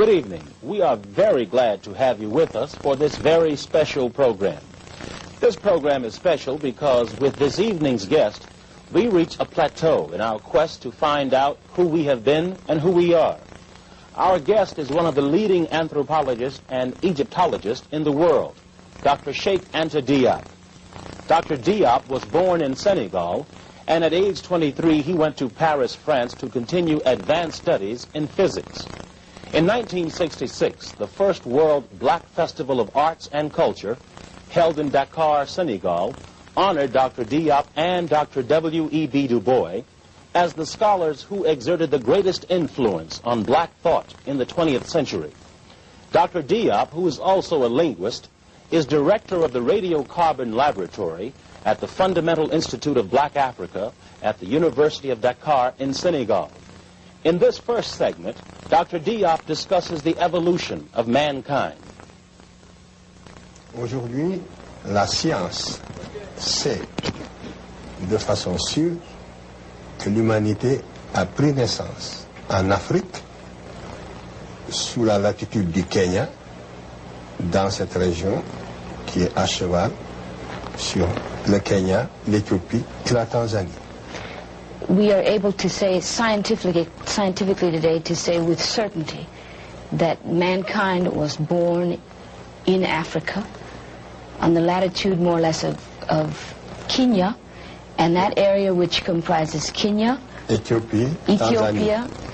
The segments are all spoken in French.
Good evening. We are very glad to have you with us for this very special program. This program is special because with this evening's guest, we reach a plateau in our quest to find out who we have been and who we are. Our guest is one of the leading anthropologists and Egyptologists in the world, Dr. Cheikh Anta Diop. Dr. Diop was born in Senegal, and at age 23, he went to Paris, France, to continue advanced studies in physics. In 1966, the first World Black Festival of Arts and Culture, held in Dakar, Senegal, honored Dr. Diop and Dr. W.E.B. Du Bois as the scholars who exerted the greatest influence on black thought in the 20th century. Dr. Diop, who is also a linguist, is director of the Radiocarbon Laboratory at the Fundamental Institute of Black Africa at the University of Dakar in Senegal. In this first segment, Dr. Diop discusses the evolution of mankind. Aujourd'hui, la science sait de façon sûre que l'humanité a pris naissance en Afrique, sous la latitude du Kenya, dans cette région qui est à cheval sur le Kenya, l'Éthiopie et la Tanzanie. We are able to say scientifically today, to say with certainty that mankind was born in Africa, on the latitude more or less of Kenya, and that area which comprises Kenya, Ethiopia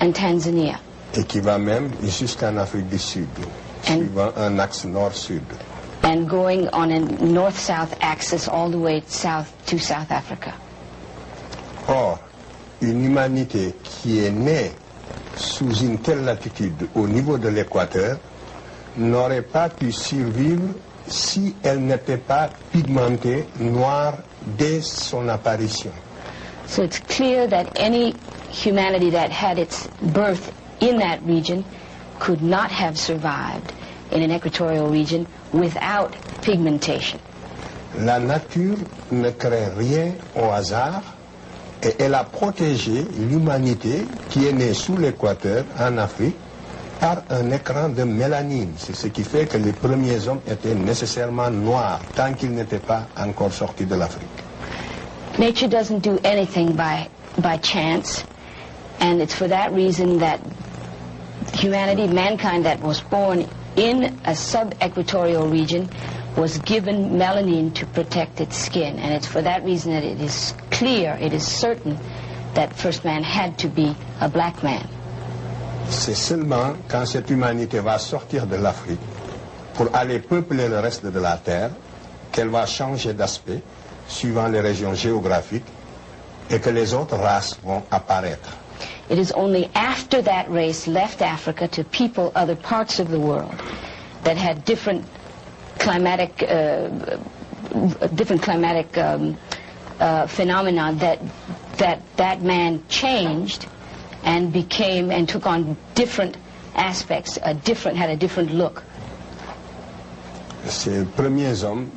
and Tanzania. Et qui va même jusqu'en Afrique du Sud, suivant un axe nord-sud. And going on a north-south axis all the way south to South Africa. Or, une humanité qui est née sous une telle latitude au niveau de l'équateur n'aurait pas pu survivre si elle n'était pas pigmentée noire dès son apparition. So it's clear that any humanity that had its birth in that region could not have survived in an equatorial region without pigmentation. La nature ne crée rien au hasard et elle a protégé l'humanité qui est née sous l'équateur en Afrique par un écran de mélanine. C'est ce qui fait que les premiers hommes étaient nécessairement noirs tant qu'ils n'étaient pas encore sortis de l'Afrique. Nature doesn't do anything by chance, and it's for that reason that humanity, mankind that was born in a sub-equatorial region was given melanin to protect its skin, and it's for that reason that it is clear, it is certain that first man had to be a black man. C'est seulement quand cette humanité va sortir de l'Afrique pour aller peupler le reste de la Terre qu'elle va changer d'aspect suivant les régions géographiques et que les autres races vont apparaître. It is only after that race left Africa to people other parts of the world that had different climatic phenomena that man changed and became and took on different aspects, had a different look. Ces premiers hommes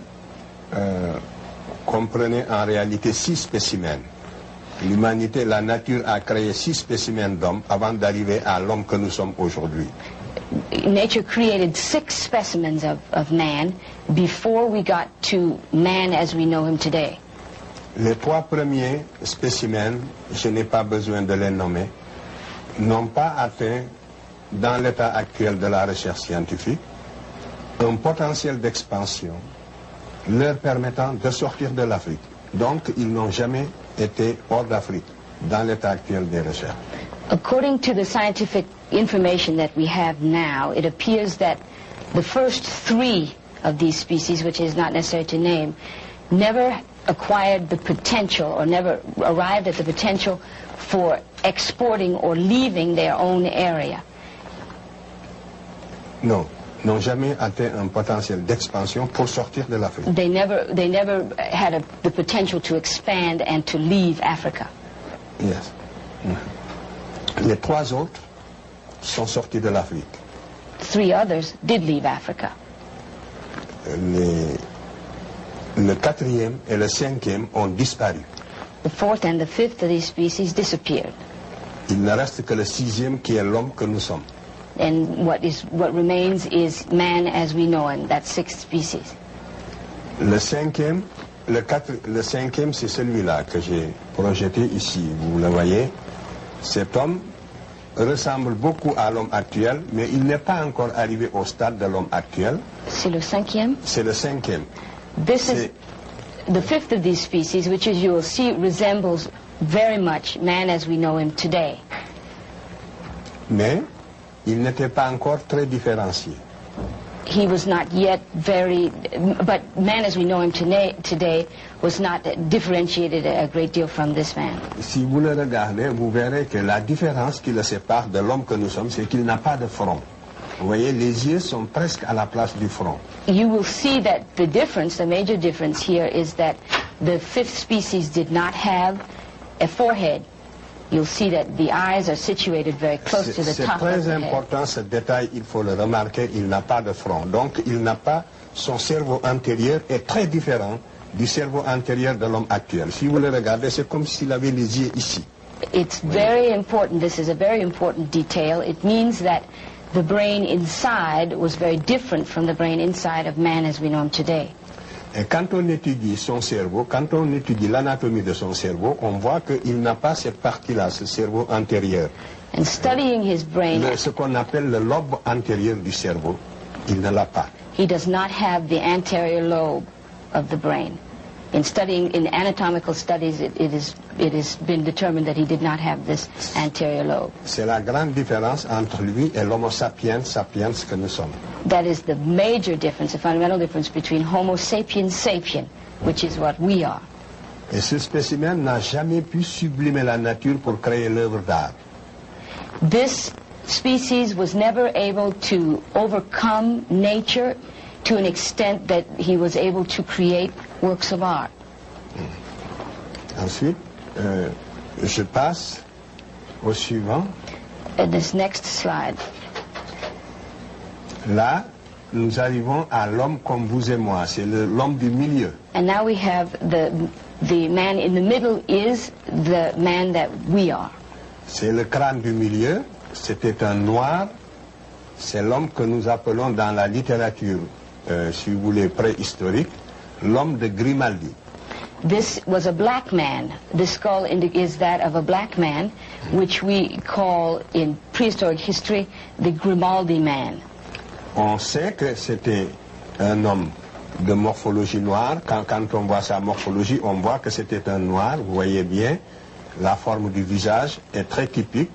comprenaient en réalité 6 spécimens. L'humanité, la nature a créé 6 spécimens d'hommes avant d'arriver à l'homme que nous sommes aujourd'hui. Nature created 6 specimens of man before we got to man as we know him today. Les 3 premiers spécimens, je n'ai pas besoin de les nommer, n'ont pas atteint, dans l'état actuel de la recherche scientifique, un potentiel d'expansion leur permettant de sortir de l'Afrique. Donc, ils n'ont jamais été hors d'Afrique, dans l'état actuel des recherches. According to the scientific information that we have now, it appears that the first 3 of these species, which is not necessary to name, never acquired the potential or never arrived at the potential for exporting or leaving their own area. Non, n'ont jamais atteint un potentiel d'expansion pour sortir de l'Afrique. They never had the potential to expand and to leave Africa. Yes. Les 3 autres sont sortis de l'Afrique. 3 others did leave Africa. Le 4e et le 5e ont disparu. The 4th and the 5th of these species disappeared. Il ne reste que le 6e qui est l'homme que nous sommes. And what remains is man as we know him, that sixth species. Le cinquième, c'est celui-là que j'ai projeté ici. Vous le voyez. Cet homme ressemble beaucoup à l'homme actuel, mais il n'est pas encore arrivé au stade de l'homme actuel. C'est le cinquième? C'est le cinquième. This is the fifth of these species, which, as you will see, resembles very much man as we know him today. Mais il n'était pas encore très différencié. He was not yet but man as we know him today was not differentiated a great deal from this man. Si vous le regardez, vous verrez que la différence qui le sépare de l'homme que nous sommes, c'est qu'il n'a pas de front. Vous voyez, les yeux sont presque à la place du front. You will see that the major difference here is that the fifth species did not have a forehead. You'll see that the eyes are situated very close to the top of the head. C'est très important ce détail, il faut le remarquer, il n'a pas de front. Donc il n'a pas, son cerveau antérieur est très différent du cerveau antérieur de l'homme actuel. Si vous le regardez, c'est comme s'il avait les yeux ici. It's very important, this is a very important detail. It means that the brain inside was very different from the brain inside of man as we know him today. Et quand on étudie son cerveau, quand on étudie l'anatomie de son cerveau, on voit qu'il n'a pas cette partie-là, ce cerveau antérieur. And studying his brain, ce qu'on appelle le lobe antérieur du cerveau, il ne l'a pas. He does not have the anterior lobe of the brain. In anatomical studies, it has been determined that he did not have this anterior lobe. C'est la grande différence entre lui et l'Homo sapiens sapiens que nous sommes. That is the major difference, the fundamental difference between Homo sapiens sapien, which is what we are. Et ce spécimen n'a jamais pu sublimer la nature pour créer l'œuvre d'art. This species was never able to overcome nature to an extent that he was able to create works of art. Ensuite, je passe au suivant. This next slide. Là, nous arrivons à l'homme comme vous et moi. C'est l'homme du milieu. And now we have the man in the middle is the man that we are. C'est le crâne du milieu. C'était un noir. C'est l'homme que nous appelons dans la littérature, si vous voulez, préhistorique, l'homme de Grimaldi. This was a black man. The skull is that of a black man, which we call in prehistoric history the Grimaldi man. On sait que c'était un homme de morphologie noire. Quand on voit sa morphologie, on voit que c'était un noir. Vous voyez bien, la forme du visage est très typique.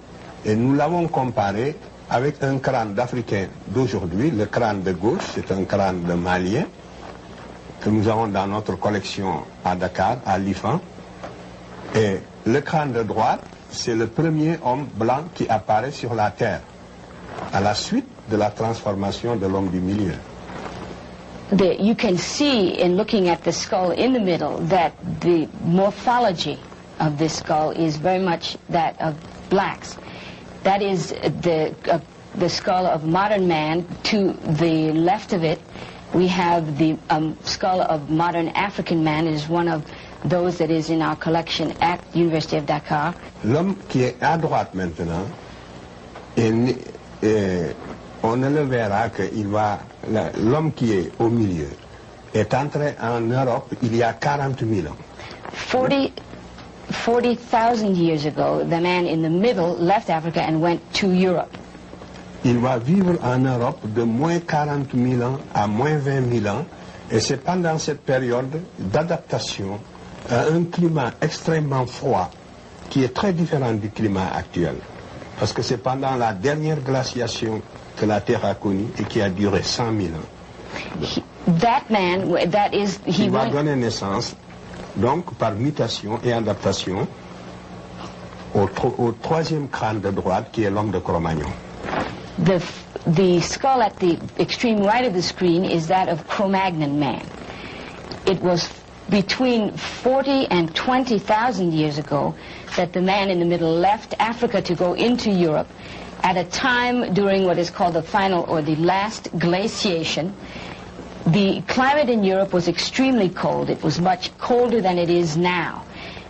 Et nous l'avons comparé avec un crâne d'Africain d'aujourd'hui. Le crâne de gauche, c'est un crâne de Malien que nous avons dans notre collection à Dakar, à l'IFAN. Et le crâne de droite, c'est le premier homme blanc qui apparaît sur la Terre, à la suite de la transformation de l'homme du milieu. You can see in looking at the skull in the middle that the morphology of this skull is very much that of blacks. That is the skull of modern man. To the left of it, we have the skull of modern African man. It is one of those that is in our collection at the University of Dakar. L'homme qui est à droite maintenant, on ne le verra que l'homme qui est au milieu est entré en Europe il y a 40 000 ans. 40,000 years ago, the man in the middle left Africa and went to Europe. Il va vivre en Europe de moins 40 000 ans à moins 20 000 ans, et c'est pendant cette période d'adaptation à un climat extrêmement froid qui est très différent du climat actuel. Parce que c'est pendant la dernière glaciation que la Terre a connue et qui a duré 100 000 ans. Il va donner naissance, donc par mutation et adaptation, au troisième crâne de droite qui est l'homme de Cro-Magnon. The skull at the extreme right of the screen is that of Cro-Magnon man. It was between 40 and 20,000 years ago that the man in the middle left Africa to go into Europe at a time during what is called the final or the last glaciation. The climate in Europe was extremely cold. It was much colder than it is now.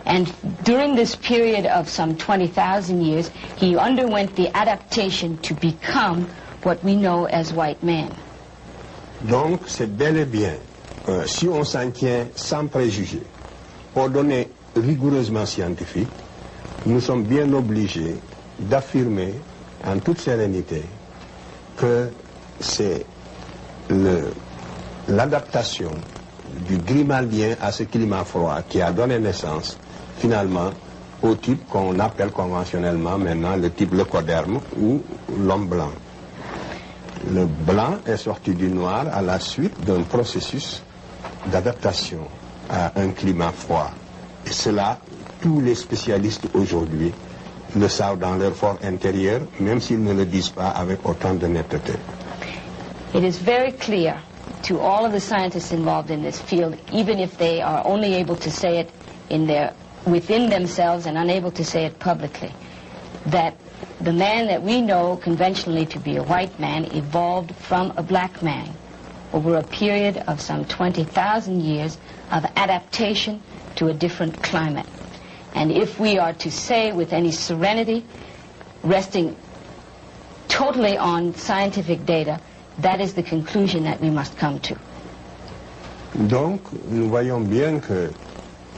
And during this period of some 20,000 years, he underwent the adaptation to become what we know as white man. Donc, c'est bel et bien, si on s'en tient sans préjugés, aux données rigoureusement scientifiques, nous sommes bien obligés d'affirmer en toute sérénité que c'est l'adaptation du grimaldien à ce climat froid qui a donné naissance finalement au type qu'on appelle conventionnellement maintenant le type leucoderme ou l'homme blanc. Le blanc est sorti du noir à la suite d'un processus d'adaptation à un climat froid. Et cela, tous les spécialistes aujourd'hui le savent dans leur fort intérieur, même s'ils ne le disent pas avec autant de netteté. It is very clear to all of the scientists involved in this field, even if they are only able to say it within themselves and unable to say it publicly, that the man that we know conventionally to be a white man evolved from a black man over a period of some 20,000 years of adaptation to a different climate. And if we are to say with any serenity, resting totally on scientific data, that is the conclusion that we must come to. Donc, nous voyons bien que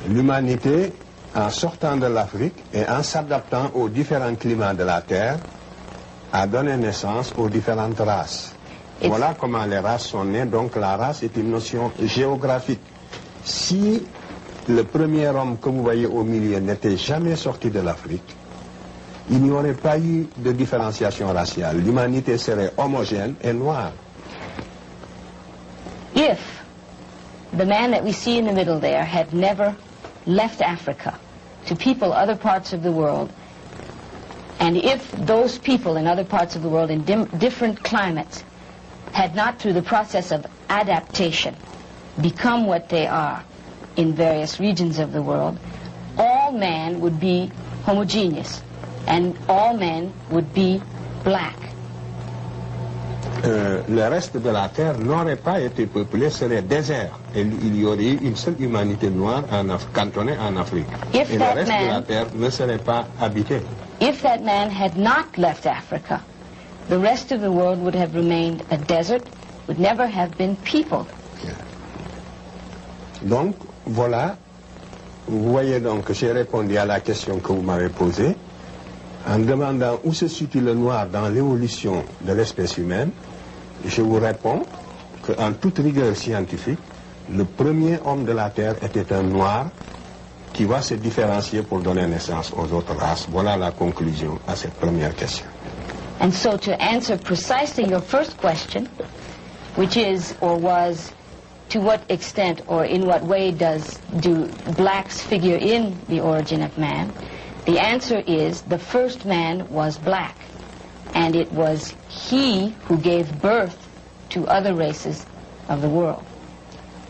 l'humanité, en sortant de l'Afrique et en s'adaptant aux différents climats de la Terre, a donné naissance aux différentes races. Voilà comment les races sont nées. Donc la race est une notion géographique. Si le premier homme que vous voyez au milieu n'était jamais sorti de l'Afrique, il n'y aurait pas eu de différenciation raciale. L'humanité serait homogène et noire. If the man that we see in the middle there had never left Africa to people other parts of the world, and if those people in other parts of the world in different climates had not, through the process of adaptation, become what they are in various regions of the world, all man would be homogeneous, and all men would be black. Le reste de la Terre n'aurait pas été peuplé, serait désert. Et il y aurait eu une seule humanité noire cantonnée en Afrique. Et le reste de la Terre ne serait pas habité. If that man had not left Africa, the rest of the world would have remained a desert, would never have been peopled. Donc, voilà, vous voyez donc que j'ai répondu à la question que vous m'avez posée en demandant où se situe le noir dans l'évolution de l'espèce humaine. Je vous réponds qu'en toute rigueur scientifique, le premier homme de la Terre était un noir qui va se différencier pour donner naissance aux autres races. Voilà la conclusion à cette première question. And so to answer precisely your first question, which is or was, to what extent or in what way do blacks figure in the origin of man, the answer is the first man was black, and it was he who gave birth to other races of the world.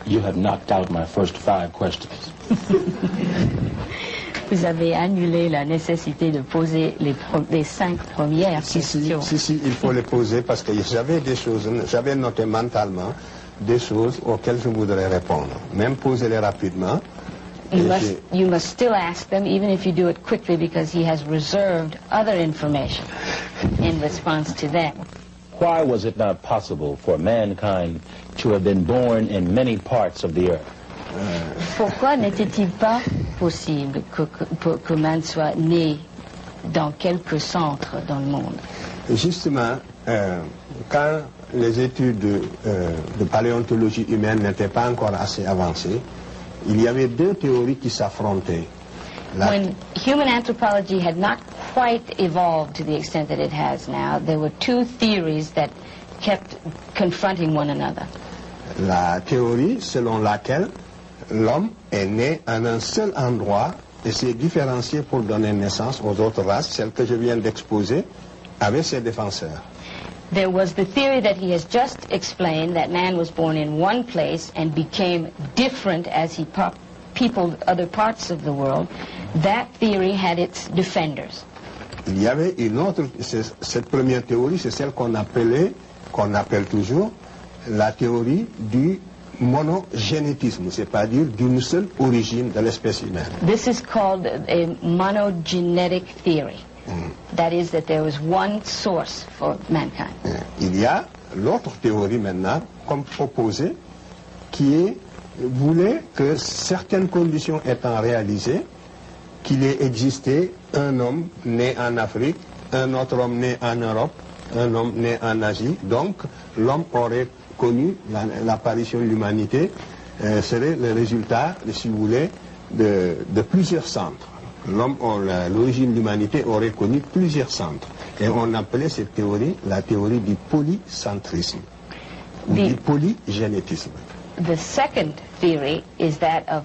You have knocked out my first 5 questions. Vous avez annulé la nécessité de poser les 5 premières questions. Si, il faut les poser parce que j'avais des choses, j'avais noté mentalement des choses auxquelles je voudrais répondre. Même poser-les rapidement. You must still ask them, even if you do it quickly, because he has reserved other information in response to them. Why was it not possible for mankind to have been born in many parts of the earth? Pourquoi n'était-il pas possible que man soit né dans quelques centres dans le monde? Justement, quand les études de paléontologie humaine n'étaient pas encore assez avancées, il y avait 2 théories qui s'affrontaient. When human anthropology had not quite evolved to the extent that it has now, there were 2 theories that kept confronting one another. La théorie selon laquelle l'homme est né en un seul endroit et s'est différencié pour donner naissance aux autres races, celle que je viens d'exposer, avec ses défenseurs. There was the theory that he has just explained, that man was born in one place and became different as he peopled other parts of the world. That theory had its defenders. Il y avait une autre, cette première théorie, c'est celle qu'on appelle toujours la théorie du monogénétisme, c'est-à-dire d'une seule origine de l'espèce humaine. This is called a monogenetic theory. That is, that there was one source for mankind. Il y a l'autre théorie maintenant, comme proposée, qui voulait que certaines conditions étant réalisées, qu'il ait existé un homme né en Afrique, un autre homme né en Europe, un homme né en Asie. Donc, l'homme aurait connu l'apparition de l'humanité, serait le résultat, si vous voulez, de plusieurs centres. L'origine de l'humanité aurait connu plusieurs centres. Et on appelait cette théorie la théorie du polycentrisme, ou du polygénétisme. The second theory is that of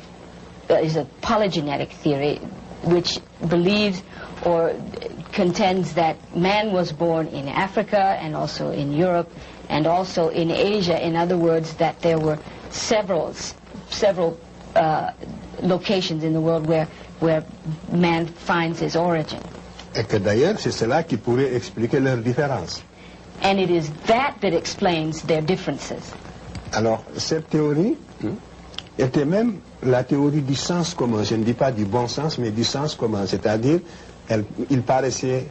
is a polygenetic theory, which believes or contends that man was born in Africa and also in Europe and also in Asia. In other words, that there were several locations in the world where man finds his origin. Et que d'ailleurs, c'est cela qui pourrait expliquer leurs différences. And it is that explains their differences. Alors, cette théorie était même la théorie du sens commun. Je ne dis pas du bon sens, mais du sens commun. C'est-à-dire, il paraissait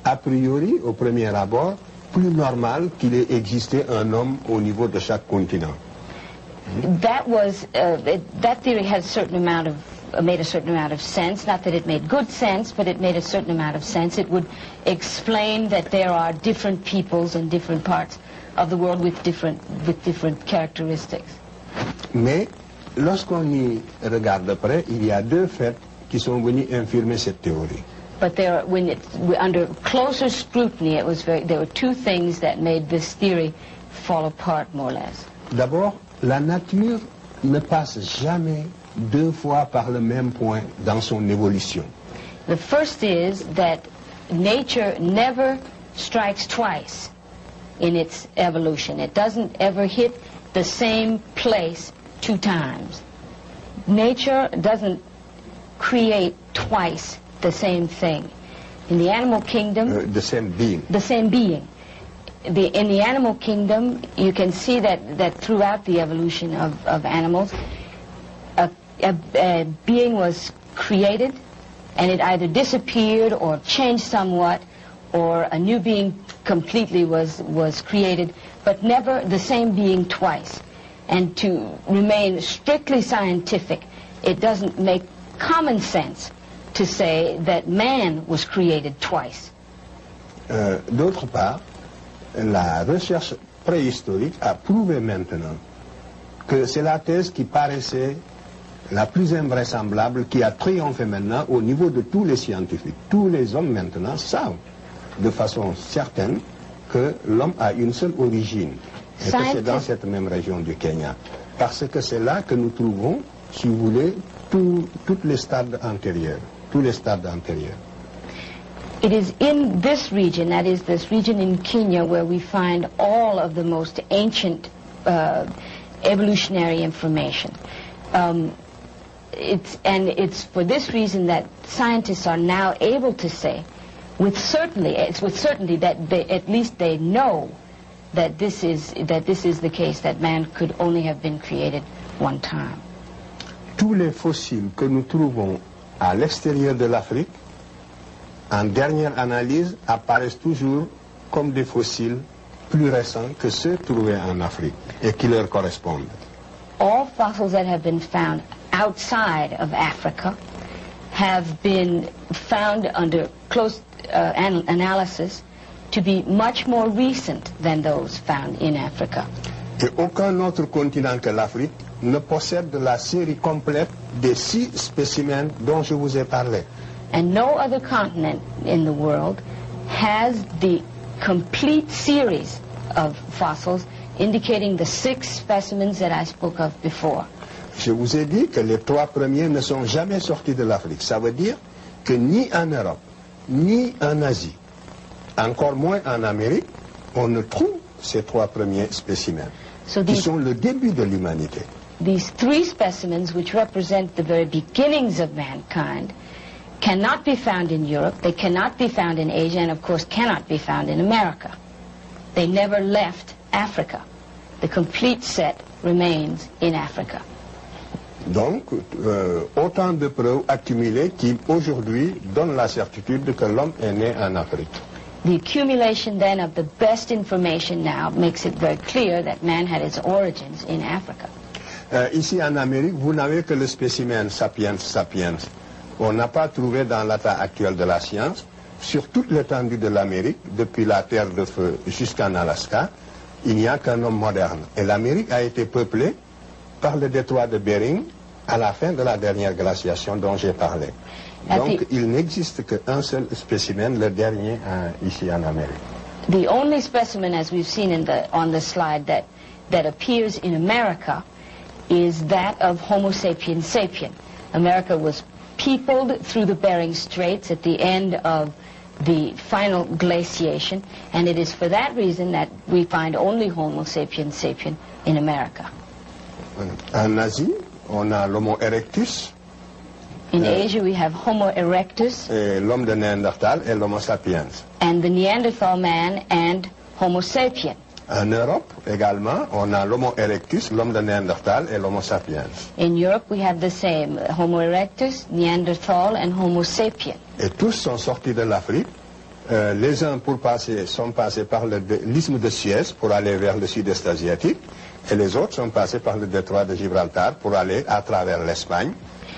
a priori, au premier abord, plus normal qu'il ait existé un homme au niveau de chaque continent. That theory had a certain amount of made a certain amount of sense. Not that it made good sense, but it made a certain amount of sense. It would explain that there are different peoples in different parts of the world with different characteristics. Mais lorsqu'on y regarde de près, il y a deux faits qui sont venus infirmer cette théorie. But under closer scrutiny, there were two things that made this theory fall apart more or less. D'abord, la nature ne passe jamais deux fois par le même point dans son évolution. The first is that nature never strikes twice in its evolution. It doesn't ever hit the same place two times. Nature doesn't create twice the same thing. In the animal kingdom... the same being. The same being. In the animal kingdom, you can see that throughout the evolution of animals, a being was created, and it either disappeared or changed somewhat, or a new being completely was created, but never the same being twice. And to remain strictly scientific, it doesn't make common sense to say that man was created twice. D'autre part, la recherche préhistorique a prouvé maintenant que c'est la thèse qui paraissait la plus invraisemblable, qui a triomphé maintenant au niveau de tous les scientifiques. Tous les hommes maintenant savent de façon certaine que l'homme a une seule origine, et que c'est dans cette même région du Kenya. Parce que c'est là que nous trouvons, si vous voulez, tous les stades antérieurs. Tous les stades antérieurs. It is in this region, that is this region in Kenya, where we find all of the most ancient evolutionary information. It's for this reason that scientists are now able to say, with certainty that at least they know that this is the case, that man could only have been created one time. Tous les fossiles que nous trouvons à l'extérieur de l'Afrique, en dernière analyse, apparaissent toujours comme des fossiles plus récents que ceux trouvés en Afrique et qui leur correspondent. All fossils that have been found outside of Africa have been found under close analysis to be much more recent than those found in Africa. Et aucun autre continent que l'Afrique ne possède la série complète des 6 spécimens dont je vous ai parlé. And no other continent in the world has the complete series of fossils indicating the 6 specimens that I spoke of before. Je vous ai dit que les 3 premiers ne sont jamais sortis de l'Afrique. Ça veut dire que ni en Europe, ni en Asie, encore moins en Amérique, on ne trouve ces 3 premiers spécimens, qui sont le début de l'humanité. These 3 specimens, which represent the very beginnings of mankind, cannot be found in Europe, they cannot be found in Asia, and of course cannot be found in America. They never left Africa. The complete set remains in Africa. Donc, autant de preuves accumulées qui, aujourd'hui, donnent la certitude que l'homme est né en Afrique. The accumulation then of the best information now makes it very clear that man had its origins in Africa. Ici en Amérique, vous n'avez que le spécimen sapiens sapiens. On n'a pas trouvé dans l'état actuel de la science, sur toute l'étendue de l'Amérique, depuis la Terre de Feu jusqu'en Alaska, il n'y a qu'un homme moderne. Et l'Amérique a été peuplée par le détroit de Bering à la fin de la dernière glaciation dont j'ai parlé. Donc il n'existe qu'un seul spécimen, le dernier ici en Amérique. The only specimen, as we've seen on the slide, that appears in America is that of Homo sapiens sapien. America was peopled through the Bering Straits at the end of the final glaciation, and it is for that reason that we find only Homo sapiens sapien in America. En Asie, on a l'Homo erectus. In Asia, we have Homo erectus. L'homme de Néandertal et l'Homo sapiens. And the Neanderthal man and Homo sapien. En Europe, également, on a l'Homo erectus, l'homme de Néandertal et l'Homo sapiens. In Europe, we have the same, Homo erectus, Neanderthal, and Homo sapien. Et tous sont sortis de l'Afrique. Les uns sont passés par l'isthme de Suez pour aller vers le sud-est asiatique, et les autres sont passés par le détroit de Gibraltar pour aller à travers l'Espagne,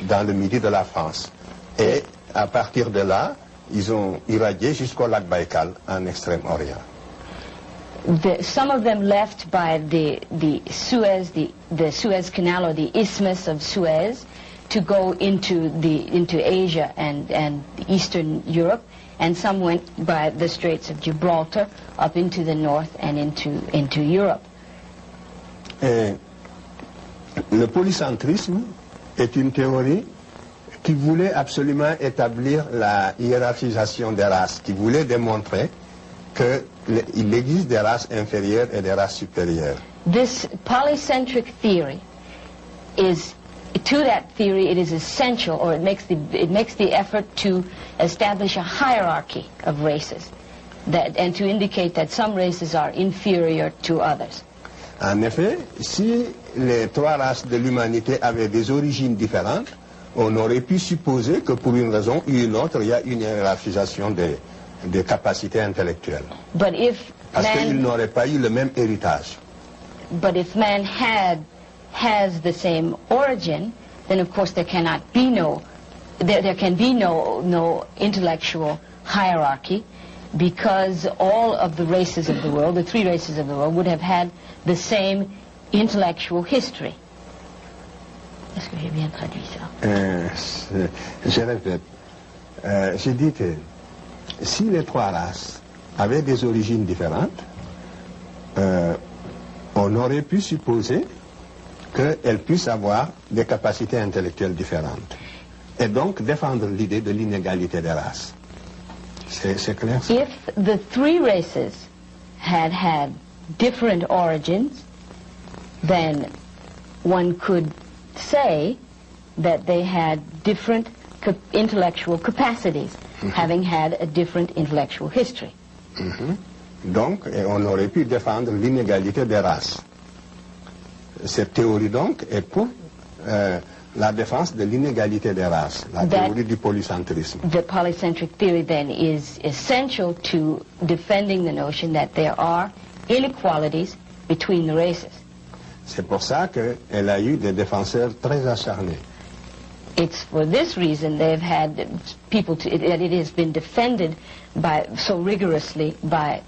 dans le midi de la France. Et à partir de là, ils ont irradié jusqu'au lac Baïkal, en Extrême-Orient. Some of them left by the Suez Canal, or the Isthmus of Suez, to go into Asia and Eastern Europe, and some went by the Straits of Gibraltar up into the north and into Europe. Et le polycentrisme est une théorie qui voulait absolument établir la hiérarchisation des races, qui voulait démontrer qu'il existe des races inférieures et des races supérieures. This polycentric theory is, to that theory, it is essential, or it makes the effort to establish a hierarchy of races, and to indicate that some races are inferior to others. En effet, si les trois races de l'humanité avaient des origines différentes, on aurait pu supposer que pour une raison ou une autre, il y a une hiérarchisation des capacités intellectuelles. Parce qu'ils n'auraient pas eu le même héritage. But if man has the same origin, then of course there can be no intellectual hierarchy, because all of the races of the world, the three races of the world, would have had the same intellectual history. Est-ce que j'ai bien traduit ça? Je répète. J'ai dit que si les trois races avaient des origines différentes, on aurait pu supposer qu'elles puissent avoir des capacités intellectuelles différentes. Et donc défendre l'idée de l'inégalité des races. C'est clair? If the three races had different origins, then one could say that they had different intellectual capacities, having had a different intellectual history. Donc, on aurait pu défendre l'inégalité des races. Cette théorie, donc, est pour la défense de l'inégalité des races, la théorie du polycentrisme. The polycentric theory, then, is essential to defending the notion that there are inequalities between the races. C'est pour ça qu'elle a eu des défenseurs très acharnés. It's for this reason they've had people that it has been defended vigorously by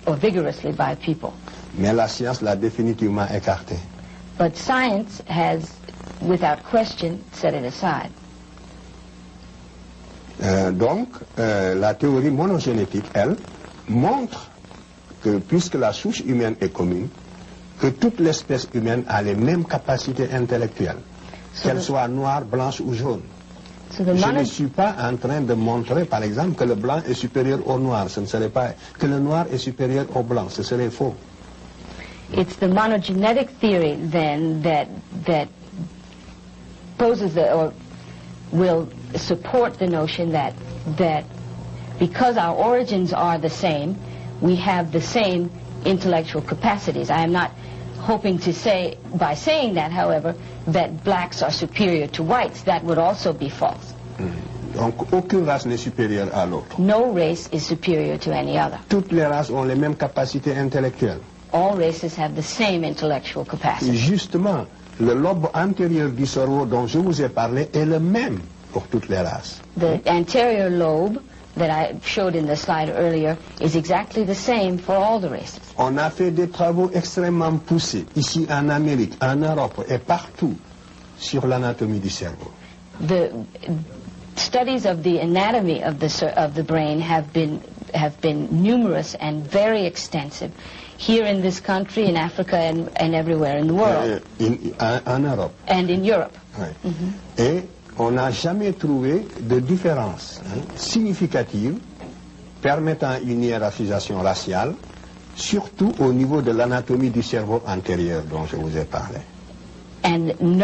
people. Mais la science l'a définitivement écarté. But science has, without question, set it aside. Donc, la théorie monogénétique, elle, montre que, puisque la souche humaine est commune, que toute l'espèce humaine a les mêmes capacités intellectuelles, qu'elle soit noire, blanche ou jaune. Je ne suis pas en train de montrer, par exemple, que le blanc est supérieur au noir. Ce ne serait pas que le noir est supérieur au blanc. Ce serait faux. It's the monogenetic theory, then, that poses or will support the notion that because our origins are the same, we have the same intellectual capacities. I am not hoping to say, by saying that, however, that blacks are superior to whites. That would also be false. Donc aucune race n'est supérieure à l'autre. No race is superior to any other. Toutes les races ont les mêmes capacités intellectuelles. All races have the same intellectual capacity. Justement, le lobe antérieur du cerveau dont je vous ai parlé est le même pour toutes les races. The anterior lobe that I showed in the slide earlier is exactly the same for all the races. On a fait des travaux extrêmement poussés, ici en Amérique, en Europe et partout, sur l'anatomie du cerveau. The studies of the anatomy of the brain have been numerous and very extensive here in this country, in Africa, and everywhere in the world. En Europe. And in Europe. Oui. Et on n'a jamais trouvé de différence significative permettant une hiérarchisation raciale, surtout au niveau de l'anatomie du cerveau antérieur dont je vous ai parlé. And in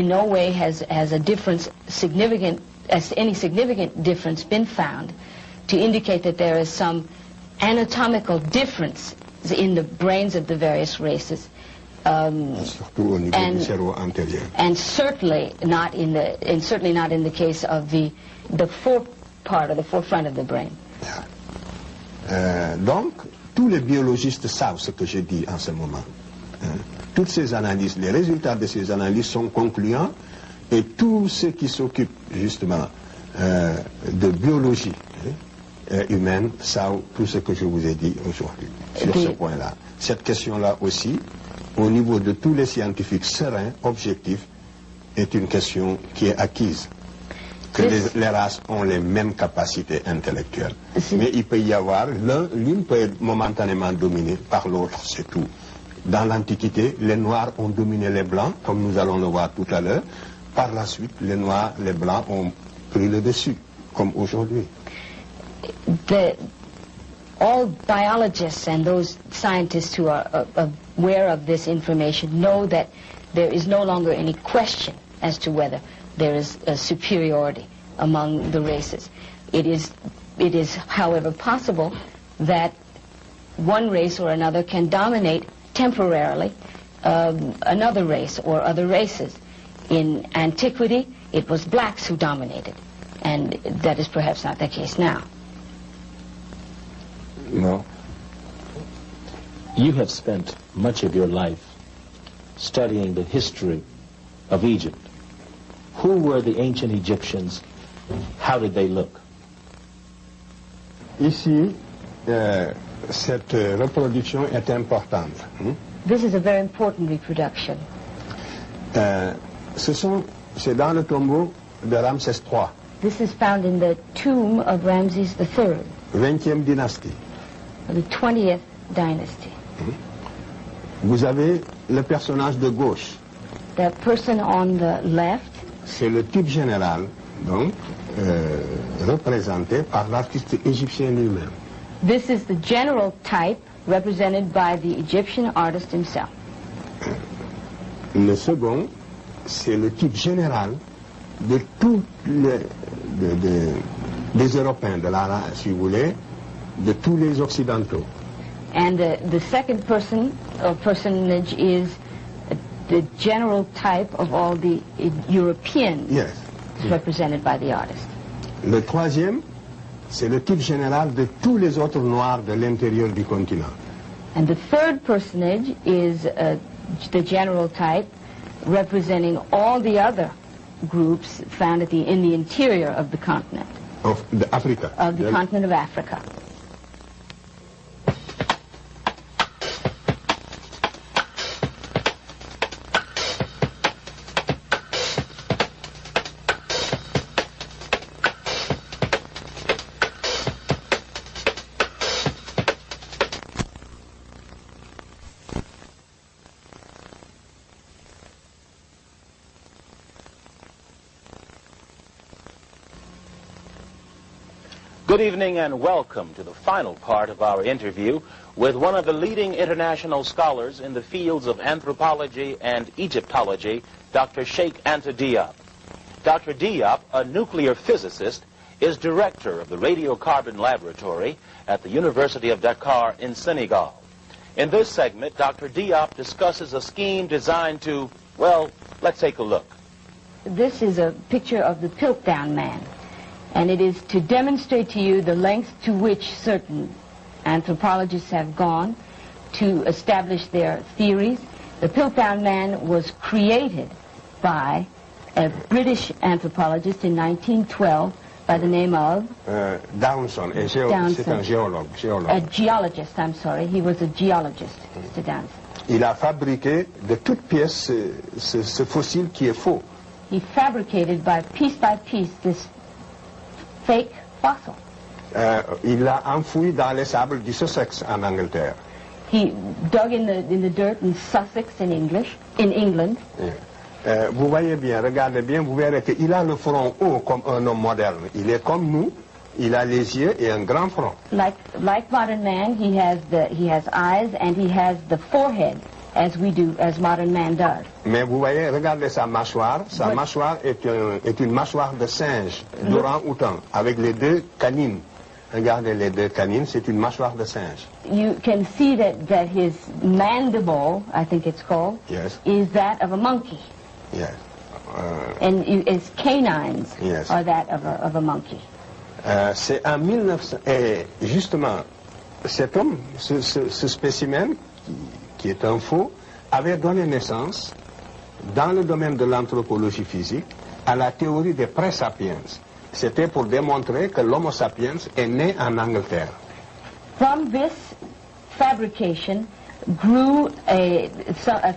no way has a difference any significant difference been found to indicate that there is some anatomical difference in the brains of the various races. Surtout au niveau du cerveau antérieur. And certainly not in the case of the forefront of the brain. Donc, tous les biologistes savent ce que je dis en ce moment. Toutes ces analyses, les résultats de ces analyses sont concluants et tous ceux qui s'occupent justement de biologie humaine savent tout ce que je vous ai dit aujourd'hui sur ce point-là. Cette question-là aussi, au niveau de tous les scientifiques sereins, objectifs, est une question qui est acquise. Que les races ont les mêmes capacités intellectuelles. Mais il peut y avoir, l'une peut être momentanément dominée par l'autre, c'est tout. Dans l'Antiquité, les Noirs ont dominé les Blancs, comme nous allons le voir tout à l'heure. Par la suite, les Noirs, les Blancs ont pris le dessus, comme aujourd'hui. All biologists and those scientists who are aware of this information know that there is no longer any question as to whether there is a superiority among the races. It is, however, possible that one race or another can dominate temporarily another race or other races. In antiquity, it was blacks who dominated, and that is perhaps not the case now. No. You have spent much of your life studying the history of Egypt. Who were the ancient Egyptians? How did they look? Ici, cette reproduction est importante. This is a very important reproduction. C'est dans le tombeau de Ramsès III. This is found in the tomb of Ramses III. 20e dynastie. The 20th dynasty. Vous avez le personnage de gauche. The person on the left. C'est le type général, donc, représenté par l'artiste égyptien lui-même. This is the general type represented by the Egyptian artist himself. Le second, c'est le type général de tous les Européens, si vous voulez, de tous les Occidentaux. And the second person or personage is the general type of all the Europeans represented by the artist. Le troisième, c'est le type général de tous les autres Noirs de l'intérieur du continent. And the third personage is the general type representing all the other groups found in the interior of the continent. Of Africa. Of the continent of Africa. Good evening and welcome to the final part of our interview with one of the leading international scholars in the fields of anthropology and Egyptology, Dr. Cheikh Anta Diop. Dr. Diop, a nuclear physicist, is director of the Radiocarbon Laboratory at the University of Dakar in Senegal. In this segment, Dr. Diop discusses a scheme designed to, well, let's take a look. This is a picture of the Piltdown Man, and it is to demonstrate to you the length to which certain anthropologists have gone to establish their theories. The Piltdown Man was created by a British anthropologist in 1912 by the name of Downson. C'est un géologue. A geologist, I'm sorry. He was a geologist, Mr. Downson. Il a fabriqué de toutes pièces ce fossile qui est faux. He fabricated by piece this fake fossil. Il l'a enfoui dans les sables du Sussex en Angleterre. He dug in the dirt in Sussex in England. Vous voyez bien, regardez bien, vous verrez qu'il a le front haut comme un homme moderne. Il est comme nous, il a les yeux et un grand front. Like modern man, he has eyes and he has the forehead as modern man does. Mais vous voyez, regardez sa mâchoire. Sa mâchoire est une mâchoire de singe, d'orang-outan, avec les deux canines. Regardez les deux canines, c'est une mâchoire de singe. You can see that his mandible, I think it's called, yes, is that of a monkey. Yes. And his canines, yes, are that of a monkey. C'est en 1900, et justement, cet homme, ce spécimen, qui est un faux, avait donné naissance, dans le domaine de l'anthropologie physique, à la théorie des pré-sapiens. C'était pour démontrer que l'Homo sapiens est né en Angleterre. From this fabrication grew a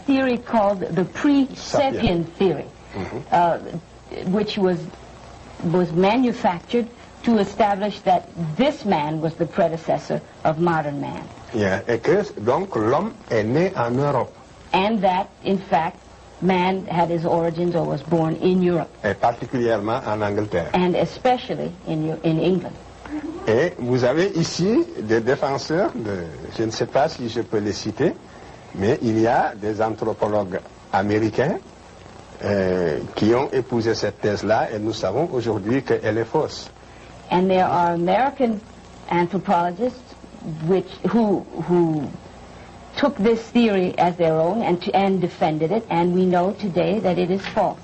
theory called the pre-sapien theory, which was manufactured to establish that this man was the predecessor of modern man. Yeah. Et que donc l'homme est né en Europe. And that, in fact, man had his origins or was born in Europe. Et particulièrement en Angleterre. And especially in England. Et vous avez ici des défenseurs, je ne sais pas si je peux les citer, mais il y a des anthropologues américains qui ont épousé cette thèse-là et nous savons aujourd'hui qu'elle est fausse. And there are American anthropologists who took this theory as their own and defended it, and we know today that it is false.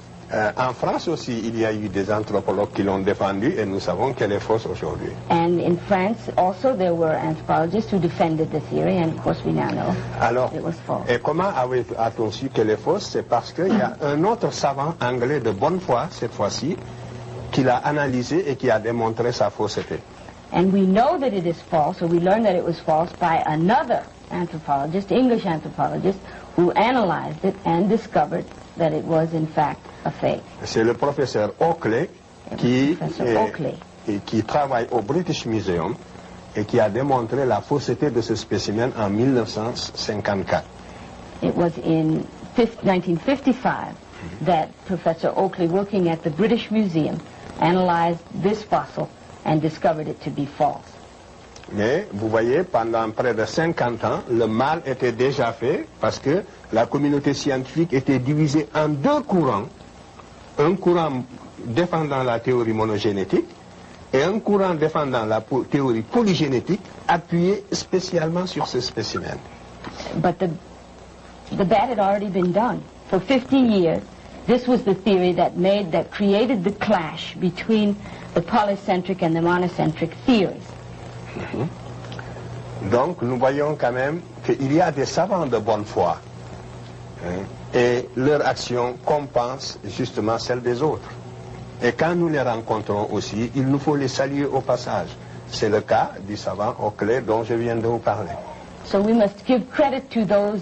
En France aussi, il y a eu des anthropologues qui l'ont défendue et nous savons qu'elle est fausse aujourd'hui. And in France also there were anthropologists who defended the theory, and of course we now know it was false. Et comment a-t-on su qu'elle est fausse? C'est parce qu'il y a un autre savant anglais de bonne foi, cette fois-ci, qui l'a analysé et qui a démontré sa fausseté. And we know that it is false, or we learned that it was false by another anthropologist, English anthropologist, who analyzed it and discovered that it was in fact a fake. C'est le professeur Oakley qui travaille au British Museum et qui a démontré la fausseté de ce spécimen en 1954. It was in 1955 that Professor Oakley, working at the British Museum, analyzed this fossil and discovered it to be false. Mais vous voyez, pendant près de 50 ans, le mal était déjà fait parce que la communauté scientifique était divisée en deux courants. Un courant défendant la théorie monogénétique et un courant défendant la théorie polygénétique appuyé spécialement sur ce spécimen. But the bad had already been done. For 50 years, this was the theory that created the clash between the polycentric and the monocentric theories. Donc nous voyons quand même qu'il y a des savants de bonne foi et leur action compense justement celle des autres. Et quand nous les rencontrons aussi, il nous faut les saluer au passage. C'est le cas du savant Oakley dont je viens de vous parler. So we must give credit to those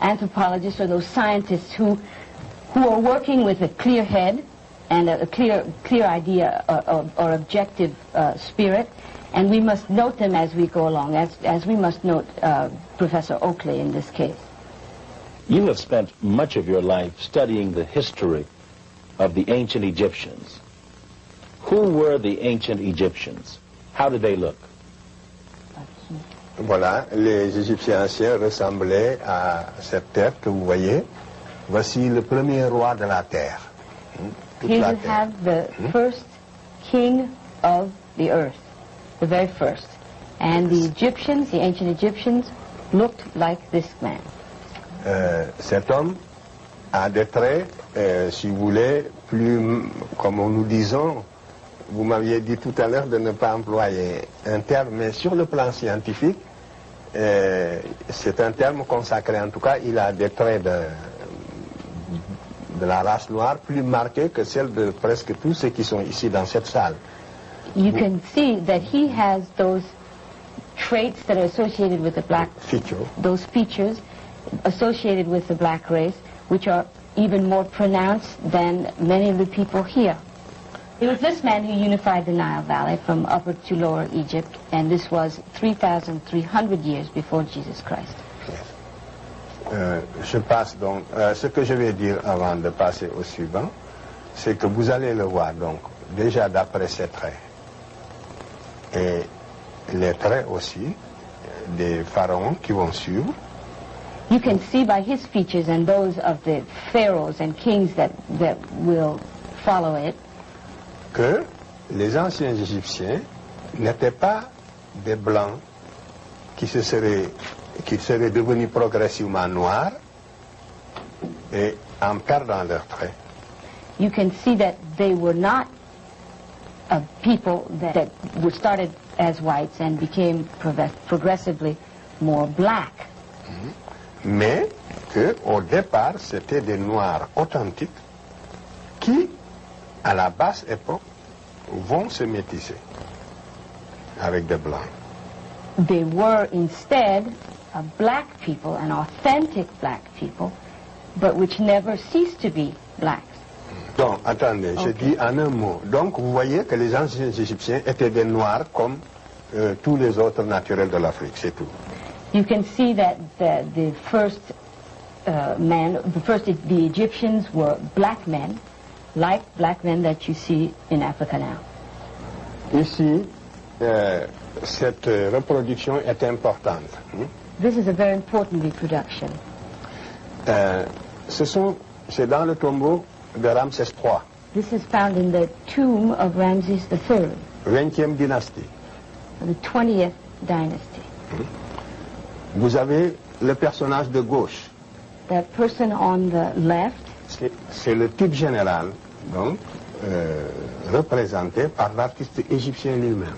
anthropologists or those scientists who are working with a clear head and a clear idea or objective spirit, and we must note them as we go along, as we must note Professor Oakley in this case. You have spent much of your life studying the history of the ancient Egyptians. Who were the ancient Egyptians? How did they look? Voilà, les Égyptiens anciens ressemblaient à cette terre que vous voyez. Voici le premier roi de la terre. Here you have the first king of the earth, the very first. And the Egyptians, the ancient Egyptians, looked like this man. Cet homme a des traits, si vous voulez, plus, comme nous disons, vous m'aviez dit tout à l'heure de ne pas employer un terme, mais sur le plan scientifique, c'est un terme consacré. En tout cas, il a des traits de la race noire plus marqués que celles de presque tous ceux qui sont ici dans cette salle. You can see that he has those traits that are associated with the black, those features associated with the black race, which are even more pronounced than many of the people here. It was this man who unified the Nile Valley from Upper to Lower Egypt, and this was 3,300 years before Jesus Christ. Je passe donc, ce que je vais dire avant de passer au suivant, c'est que vous allez le voir donc, déjà d'après ses traits, et les traits aussi des pharaons qui vont suivre. You can see by his features and those of the pharaohs and kings that will follow it, que les anciens Égyptiens n'étaient pas des blancs qui seraient devenus progressivement noirs et en perdant leurs traits. You can see that they were not people that were started as whites and became progressively more black. Mais qu'au départ, c'était des noirs authentiques qui, à la basse époque, vont se métisser avec des blancs. They were instead black people, an authentic black people, but which never ceased to be blacks. Donc, attendez, je dis en un mot. Donc, vous voyez que les anciens Égyptiens étaient des noirs comme tous les autres naturels de l'Afrique, c'est tout. You can see that the first the Egyptians were black men, like black men that you see in Africa now. Ici, cette reproduction est importante. This is a very important reproduction. C'est dans le tombeau de Ramsès III. This is found in the tomb of Ramses III, 20e dynastie. the 20th dynasty. Vous avez le personnage de gauche. That person on the left, c'est le type général, donc, représenté par l'artiste égyptien lui-même.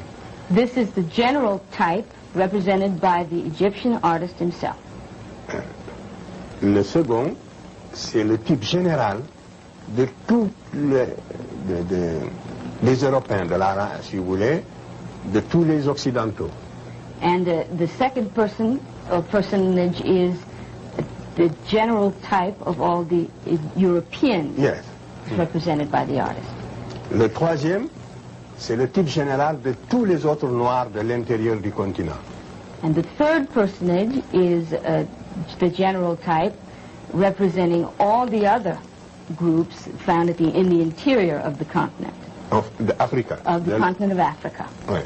this is the general type represented by the Egyptian artist himself. Le second, c'est le type général de tous les Européens, si vous voulez, de tous les Occidentaux. And the second person or personage is the general type of all the Europeans Yes. represented by the artist. Le troisième, c'est le type général de tous les autres noirs de l'intérieur du continent. And the third personage is the general type representing all the other groups found in the interior of the continent. Of Africa. Of the continent of Africa. Oui.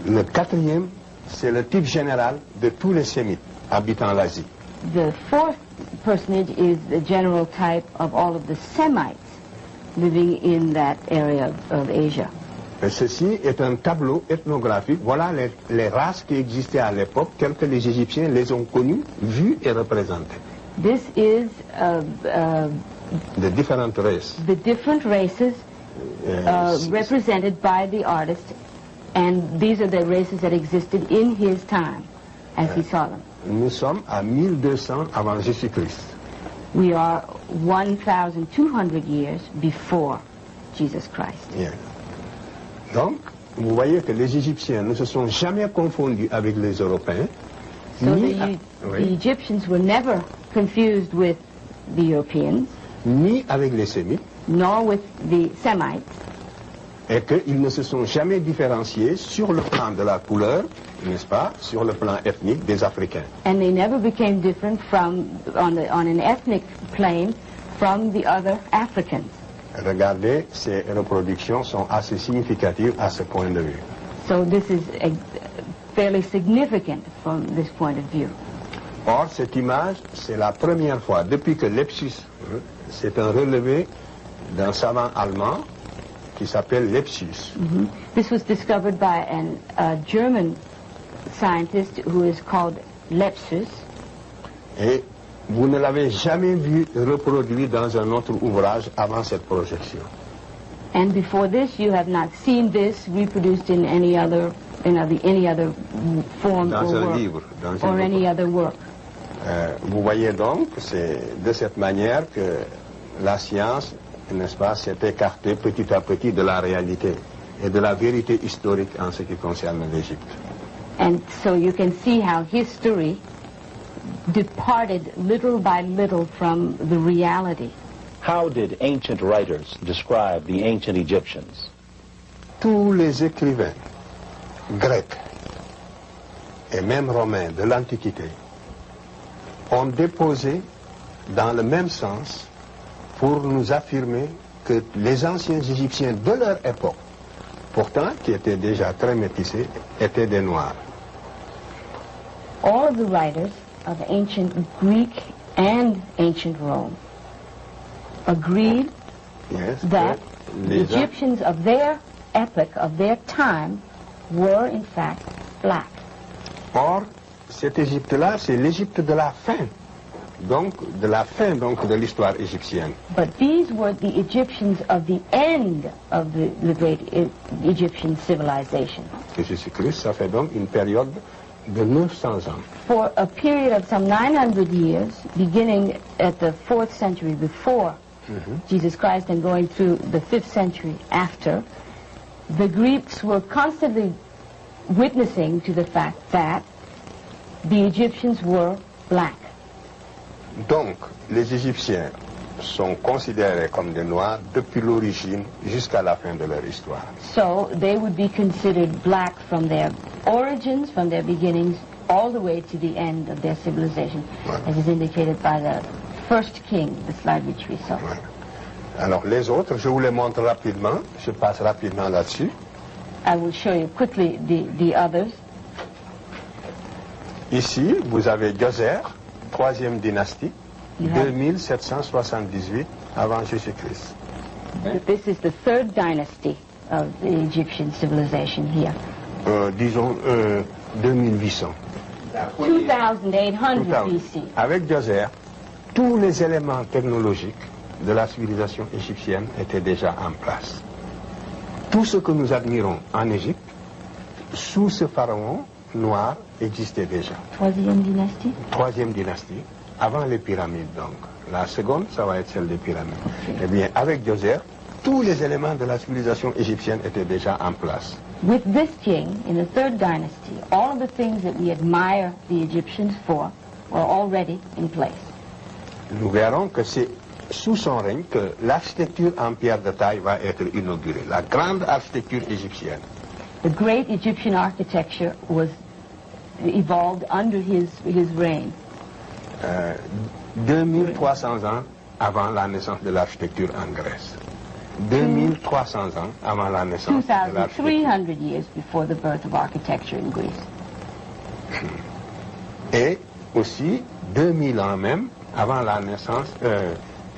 Le quatrième, c'est le type général de tous les Sémites habitant l'Asie. The fourth personage is the general type of all of the Semites living in that area of Asia. Et ceci est un tableau ethnographique. Voilà les races qui existaient à l'époque, telles que les Égyptiens les ont connues, vues et représentées. This is De différentes races. the different races represented by the artist, and these are the races that existed in his time as he saw them. Nous sommes à 1200 avant Jésus-Christ. We are 1,200 years before Jesus Christ. Yeah. Donc, vous voyez que les Égyptiens ne se sont jamais confondus avec les Européens. So ni, the Egyptians were never confused with the Europeans, ni avec les Sémites, nor with the Semites, et qu'ils ne se sont jamais différenciés sur le plan de la couleur, n'est-ce pas, sur le plan ethnique des Africains. and they never became different on an ethnic plane from the other Africans. Regardez, ces reproductions sont assez significatives à ce point de vue. So this is fairly significant from this point of view. Or, cette image, c'est la première fois, depuis que Lepsius, c'est un relevé d'un savant allemand, qui s'appelle Lepsius. This was discovered by a German scientist who is called Lepsius. Et vous ne l'avez jamais vu reproduit dans un autre ouvrage avant cette projection. And before this, you have not seen this reproduced in any other form Dans or un work, livre, dans or un any livre. other work. Vous voyez donc, c'est de cette manière que la science, n'est-ce pas, s'est écartée petit à petit de la réalité et de la vérité historique en ce qui concerne l'Égypte. And so you can see how history departed little by little from the reality. How did ancient writers describe the ancient Egyptians? Tous les écrivains grecs et même romains de l'Antiquité ont déposé dans le même sens pour nous affirmer que les anciens Égyptiens de leur époque, pourtant qui étaient déjà très métissés, étaient des Noirs. All of the writers of ancient Greek and ancient Rome agreed Yes, that que the les Egyptians of their epoch, of their time, were in fact black. Or, cette Égypte-là, c'est l'Égypte de la fin. Donc, de l'histoire égyptienne. But these were the Egyptians of the end of the great Egyptian civilization. Et Jésus-Christ, ça fait donc une période de 900 ans. For a period of some 900 years, beginning at the 4th century before Jesus Christ and going through the 5th century after, the Greeks were constantly witnessing to the fact that the Egyptians were black. Donc, les Égyptiens sont considérés comme des Noirs depuis l'origine jusqu'à la fin de leur histoire. So they would be considered black from their origins, from their beginnings, all the way to the end of their civilization, as is indicated by the first king, the slide which we saw. Voilà. Alors, les autres, je vous les montre rapidement. Je passe rapidement là-dessus. I will show you quickly the others. Ici, vous avez Djoser, 3e dynastie, You have- 2778 avant Jésus-Christ. This is the 3rd dynasty of the Egyptian civilization here. Disons 2800. 2800 BC. Avec Djoser, tous les éléments technologiques de la civilisation égyptienne étaient déjà en place. Tout ce que nous admirons en Égypte, sous ce pharaon noir, existait déjà. 3e dynasty. 3e dynastie, avant les pyramides donc. La seconde, ça va être celle des pyramides. Eh bien, avec Djoser, tous les éléments de la civilisation égyptienne étaient déjà en place. With this king, in the 3rd dynasty, all of the things that we admire the Egyptians for were already in place. Nous verrons que c'est sous son règne que l'architecture en pierre de taille va être inaugurée. La grande architecture égyptienne. The great Egyptian architecture was evolved under his reign. 2300 ans avant la naissance de l'architecture en Grèce. 2300 ans avant la naissance de l'architecture. 2,300 years before the birth of architecture in Greece. Et aussi 2000 ans même avant la naissance,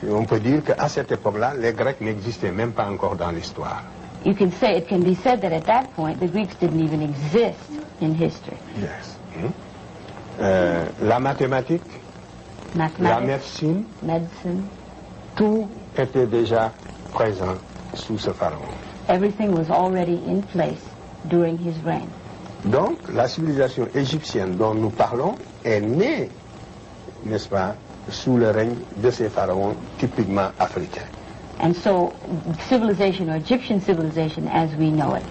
on peut dire qu'à cette époque-là, les Grecs n'existaient même pas encore dans l'histoire. It can be said that at that point the Greeks didn't even exist in history. Yes. La mathématique, la Mathematics, médecine, medicine, tout était déjà présent sous ce pharaon. everything was already in place during his reign. Donc, la civilisation égyptienne dont nous parlons est née, n'est-ce pas, sous le règne de ces pharaons typiquement africains. And so civilization, or Egyptian civilization as we know it,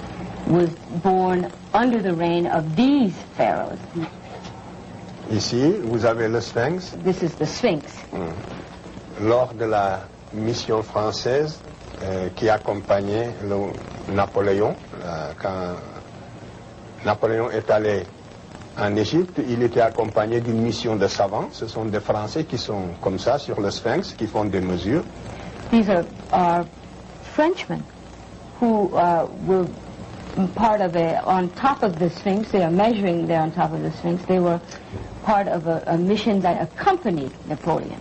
was born under the reign of these pharaohs. Ici, vous avez le Sphinx. This is the Sphinx. Lors de la mission française qui accompagnait Napoléon, quand Napoléon est allé en Égypte, il était accompagné d'une mission de savants. Ce sont des Français qui sont comme ça sur le Sphinx, qui font des mesures. These are Frenchmen who were part of on top of the Sphinx. They are measuring there on top of the Sphinx. They were part of a mission that accompanied Napoleon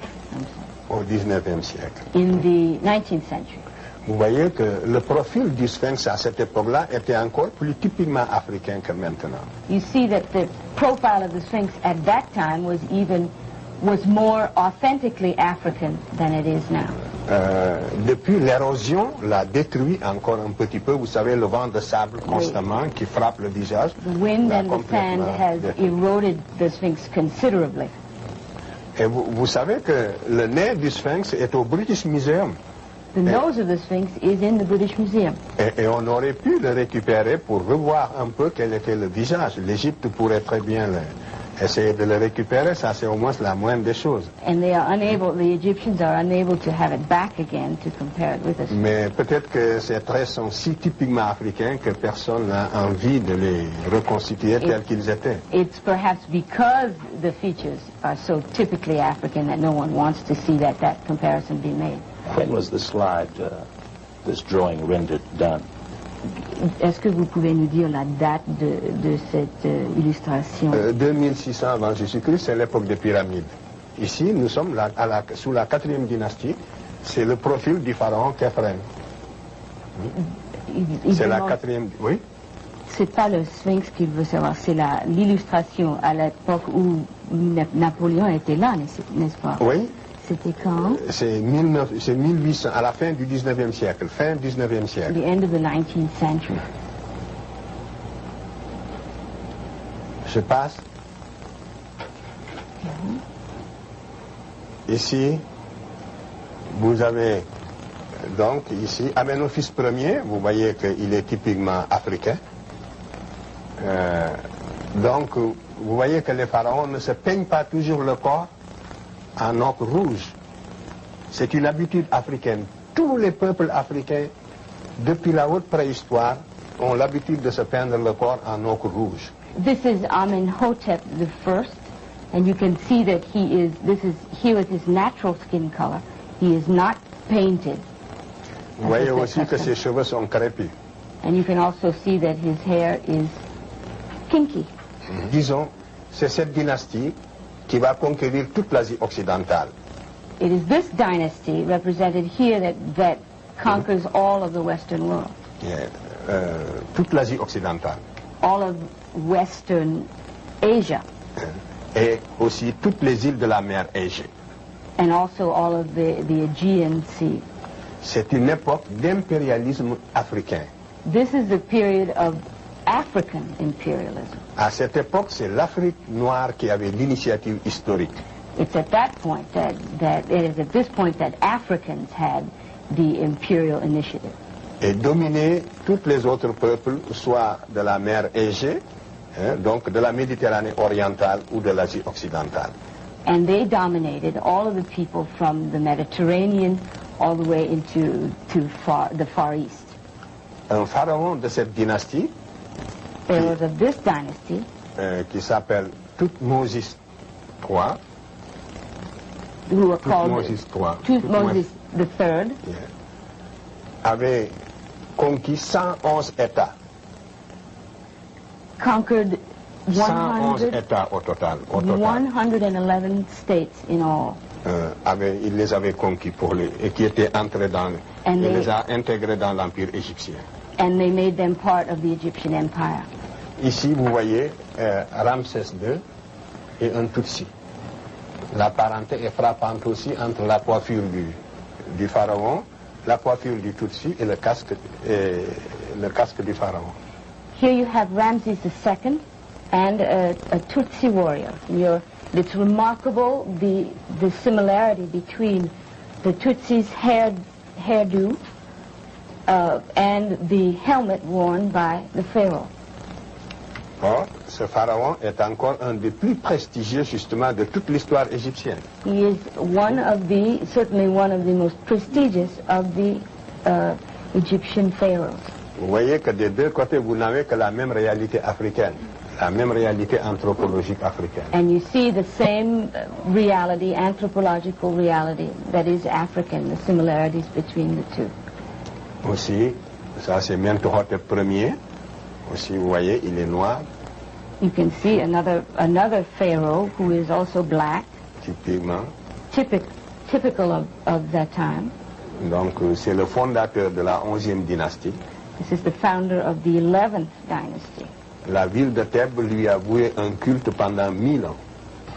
Au 19e siècle. in the 19th century. vous voyez que le profil du sphinx à cette époque-là était encore plus typiquement africain que maintenant. You see that the profile of the Sphinx at that time was more authentically African than it is now. Depuis l'érosion l'a détruit encore un petit peu. Vous savez, le vent de sable constamment qui frappe le visage. The wind and the sand has eroded the Sphinx considerably. Et vous savez que le nez du sphinx est au British Museum. The nose of the Sphinx is in the British Museum. Et on aurait pu le récupérer pour revoir un peu quel était le visage. L'Égypte pourrait très bien essayer de le récupérer, ça c'est au moins la moindre des choses. And the Egyptians are unable to have it back again to compare it with us. Mais peut-être que ces traits sont si typiquement africains que personne n'a envie de les reconstituer tels qu'ils étaient. It's perhaps because the features are so typically African that no one wants to see that comparison be made. When was the slide, this drawing rendered done? Est-ce que vous pouvez nous dire la date de cette illustration? 2600 avant Jésus-Christ, c'est l'époque des pyramides. Ici, nous sommes sous la 4e dynastie. C'est le profil du pharaon Khéphren. C'est la 4e... Oui? C'est pas le Sphinx qu'il veut savoir, c'est l'illustration à l'époque où Napoléon était là, n'est-ce pas? Oui. C'était quand? C'est 1800, à la fin du 19e siècle, fin 19e siècle. The end of the 19th century. Je passe. Ici, vous avez donc ici Amenophis Ier, vous voyez qu'il est typiquement africain. Donc, vous voyez que les pharaons ne se peignent pas toujours le corps en ocre rouge. C'est une habitude africaine. Tous les peuples africains, depuis la haute préhistoire, ont l'habitude de se peindre le corps en ocre rouge. This is Amenhotep I, and you can see that here is his natural skin color. He is not painted. Vous voyez aussi que ses cheveux sont crépus. And you can also see that his hair is kinky. Disons, c'est cette dynastie qui va conquérir toute l'Asie occidentale. It is this dynasty represented here that conquers all of the Western world. Toute l'Asie occidentale. All of Western Asia. Et aussi toutes les îles de la mer Égée. And also all of the Aegean Sea. C'est une époque d'impérialisme africain. This is the period of African imperialism. À cette époque, c'est l'Afrique noire qui avait l'initiative historique. It's at that point that Africans had the imperial initiative. Et dominer tous les autres peuples, soit de la mer Égée, donc de la Méditerranée orientale ou de l'Asie occidentale. And they dominated all of the people from the Mediterranean all the way into the Far East. Un pharaon de cette dynastie, Pharaohs of this dynasty, qui s'appelle Thutmose III, who were called Thutmose III, avait conquis 111 États. Conquered 111 États au total. 111 states in all. Il les avait conquis et qui étaient entrés il les a intégrés dans l'Empire égyptien. And they made them part of the Egyptian Empire. Ici, vous voyez Ramsès II et un Tutsi. La parenté est frappante aussi entre la coiffure du pharaon, la coiffure du Tutsi et le casque du pharaon. Here you have Ramses II and a Tutsi warrior. It's remarkable the similarity between the Tutsi's hairdo and the helmet worn by the pharaoh. Or, ce pharaon est encore un des plus prestigieux justement de toute l'histoire égyptienne. He is certainly one of the most prestigious of the Egyptian pharaohs. Vous voyez que des deux côtés, vous n'avez que la même réalité africaine, la même réalité anthropologique africaine. And you see the same reality, anthropological reality, that is African, the similarities between the two. Aussi, ça c'est Mentuhotep Ier. Aussi, vous voyez, il est noir. You can see another pharaoh who is also black. Typiquement. Typical of that time. Donc c'est le fondateur de la 11e dynastie. This is the founder of the 11th dynasty. La ville de Thèbes lui a voué un culte pendant 1000 ans.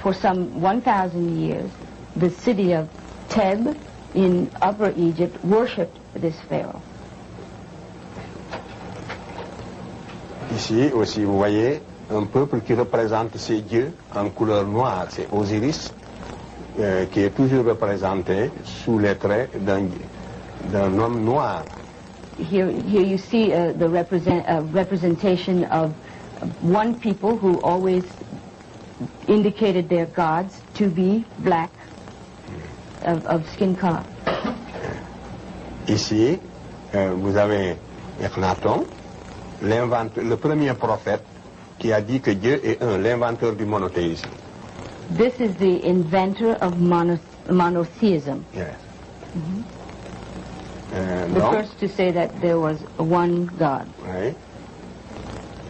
For some 1,000 years, the city of Thebes in Upper Egypt worshipped this pharaoh. Ici aussi, vous voyez un peuple qui représente ces dieux en couleur noire. C'est Osiris qui est toujours représenté sous les traits d'un homme noir. Here you see the representation of one people who always indicated their gods to be black, of skin color. Ici, vous avez Akhenaton, le premier prophète qui a dit que Dieu est un, l'inventeur du monothéisme. This is the inventor of monotheism. Yes. The first to say that there was one God. Oui.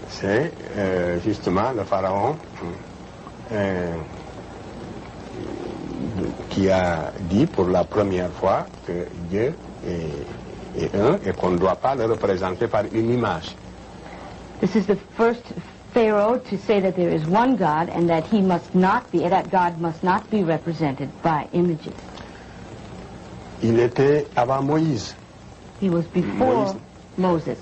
C'est justement le pharaon qui a dit pour la première fois que Dieu est un et qu'on ne doit pas le représenter par une image. This is the first Pharaoh to say that there is one God and that that God must not be represented by images. Il était avant Moïse. He was before Moses.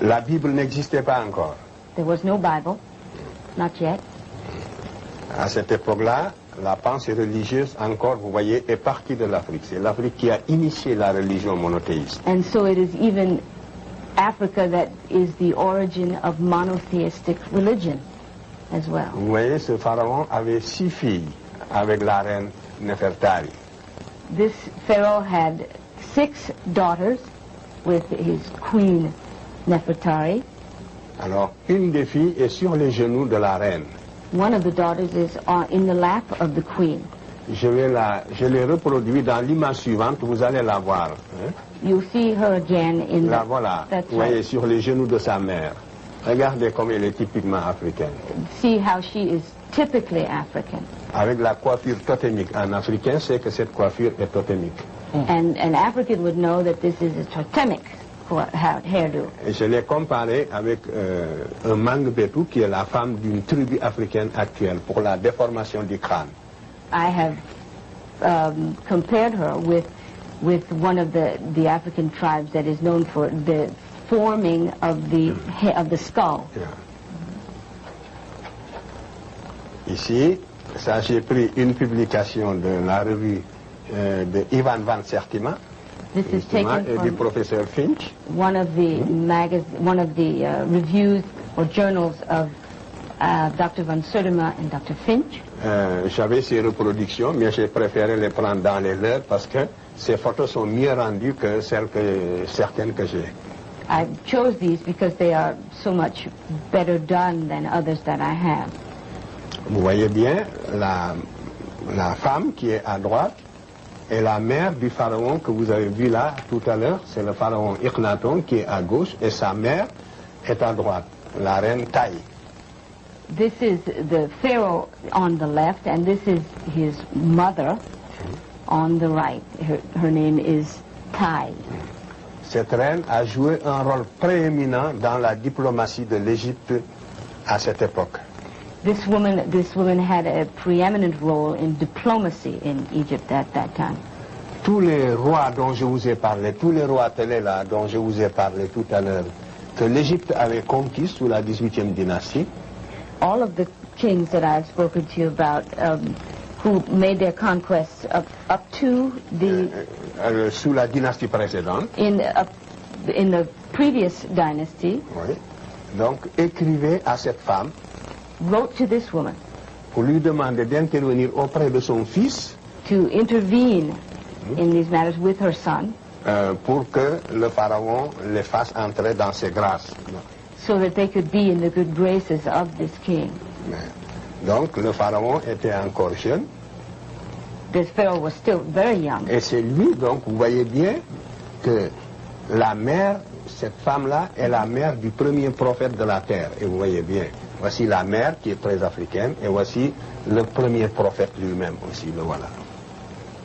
La Bible n'existait pas encore. There was no Bible, not yet. À cette époque-là, la pensée religieuse, encore, vous voyez, est partie de l'Afrique. C'est l'Afrique qui a initié la religion monothéiste. And so it is even Africa that is the origin of monotheistic religion as well. Vous voyez, ce pharaon avait 6 filles avec la reine Nefertari. This pharaoh had 6 daughters with his queen Nefertari. Alors, une des filles est sur les genoux de la reine. One of the daughters is in the lap of the queen. Je l'ai reproduit dans l'image suivante, vous allez la voir. Hein? You see her again in la voilà, that's vous voyez, right. sur les genoux de sa mère. Regardez comme elle est typiquement africaine. See how she is typically African. Avec la coiffure totémique. En africain, c'est que cette coiffure est totémique. And an African would know that this is a totemic hairdo. Et je l'ai comparé avec un Mangbetu qui est la femme d'une tribu africaine actuelle pour la déformation du crâne. I have compared her with one of the African tribes that is known for the forming of the skull. Yeah. Ici, ça j'ai pris une publication de la revue de Ivan van Sertima. This is taken Et du from professeur Finch. one of the reviews or journals of Dr. van Sertima and Dr. Finch. J'avais ces reproductions, mais j'ai préféré les prendre dans les leurs parce que ces photos sont mieux rendues que certaines que j'ai. I chose these because they are so much better done than others that I have. Vous voyez bien, la femme qui est à droite est la mère du pharaon que vous avez vu là tout à l'heure. C'est le pharaon Akhenaton qui est à gauche et sa mère est à droite, la reine Taï. This is the pharaoh on the left, and this is his mother on the right. Her name is Tai. Cette reine a joué un rôle prééminent dans la diplomatie de l'Égypte à cette époque. This woman had a preeminent role in diplomacy in Egypt at that time. Tous les rois dont je vous ai parlé, tous les rois télé là dont je vous ai parlé tout à l'heure, que l'Égypte avait conquis sous la 18e dynastie, All of the kings that I've spoken to you about, who made their conquests up to the sous la dynastie précédente, in the previous dynasty, oui, donc écrivait à cette femme wrote to this woman pour lui demander d'intervenir auprès de son fils to intervene in these matters with her son, pour que le pharaon les fasse entrer dans ses grâces. so that they could be in the good graces of this king. Donc le pharaon était encore jeune This pharaoh was still very young. et c'est lui, donc vous voyez bien que la mère, cette femme-là est la mère du premier prophète de la terre. Et vous voyez bien, voici la mère qui est très africaine et voici le premier prophète lui-même aussi, le voilà.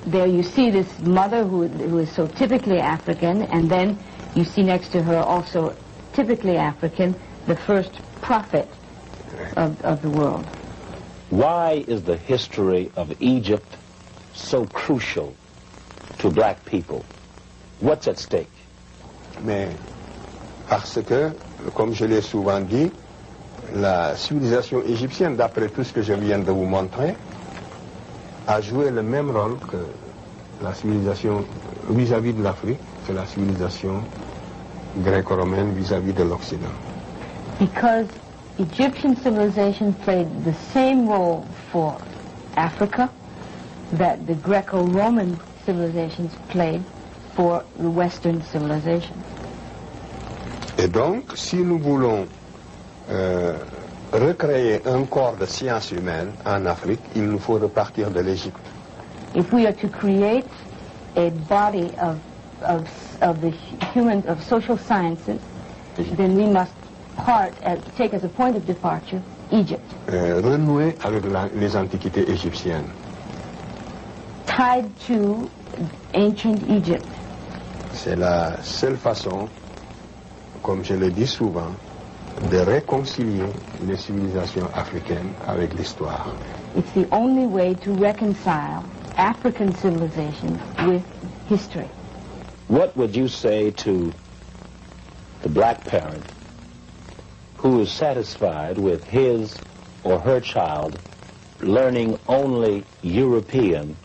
there you see this mother who is so typically African, and then you see next to her also typically African, the first prophet of the world. Why is the history of Egypt so crucial to black people? What's at stake? Mais parce que, comme je l'ai souvent dit, la civilisation égyptienne, d'après tout ce que je viens de vous montrer, a joué le même rôle que la civilisation vis-à-vis de l'Afrique, que la civilisation gréco-romaine vis-à-vis de l'Occident. Because Egyptian civilization played the same role for Africa that the Greco-Roman civilizations played for the Western civilization. Et donc, si nous voulons recréer un corps de sciences humaines en Afrique, il nous faut repartir de l'Égypte. If we are to create a body of social sciences, then we must take as a point of departure Egypt. Renouer avec les antiquités égyptiennes. Tied to ancient Egypt. C'est la seule façon, comme je le dis souvent, de réconcilier les civilisations africaines avec l'histoire. It's the only way to reconcile African civilization with history. What would you say to the black parent who is satisfied with his or her child learning only European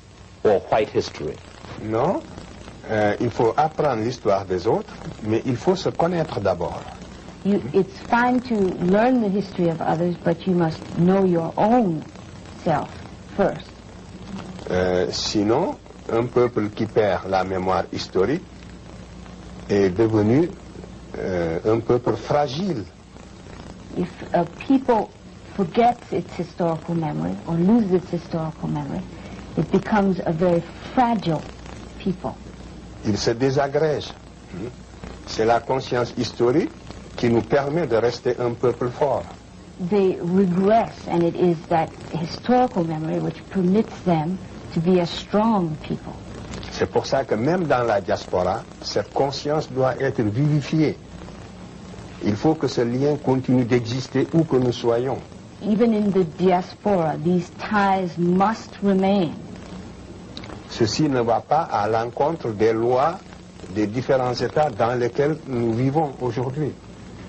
or white history? Non, il faut apprendre l'histoire des autres, mais il faut se connaître d'abord. It's fine to learn the history of others, but you must know your own self first. Sinon, un peuple qui perd la mémoire historique est devenu un peuple fragile. If a people forgets its historical memory or loses its historical memory, it becomes a very fragile people. Il se désagrège. C'est la conscience historique qui nous permet de rester un peuple fort. They regress, and it is that historical memory which permits them to be a strong people. C'est pour ça que même dans la diaspora, cette conscience doit être vivifiée. Il faut que ce lien continue d'exister où que nous soyons. Even in the diaspora, these ties must remain. Ceci ne va pas à l'encontre des lois des différents États dans lesquels nous vivons aujourd'hui.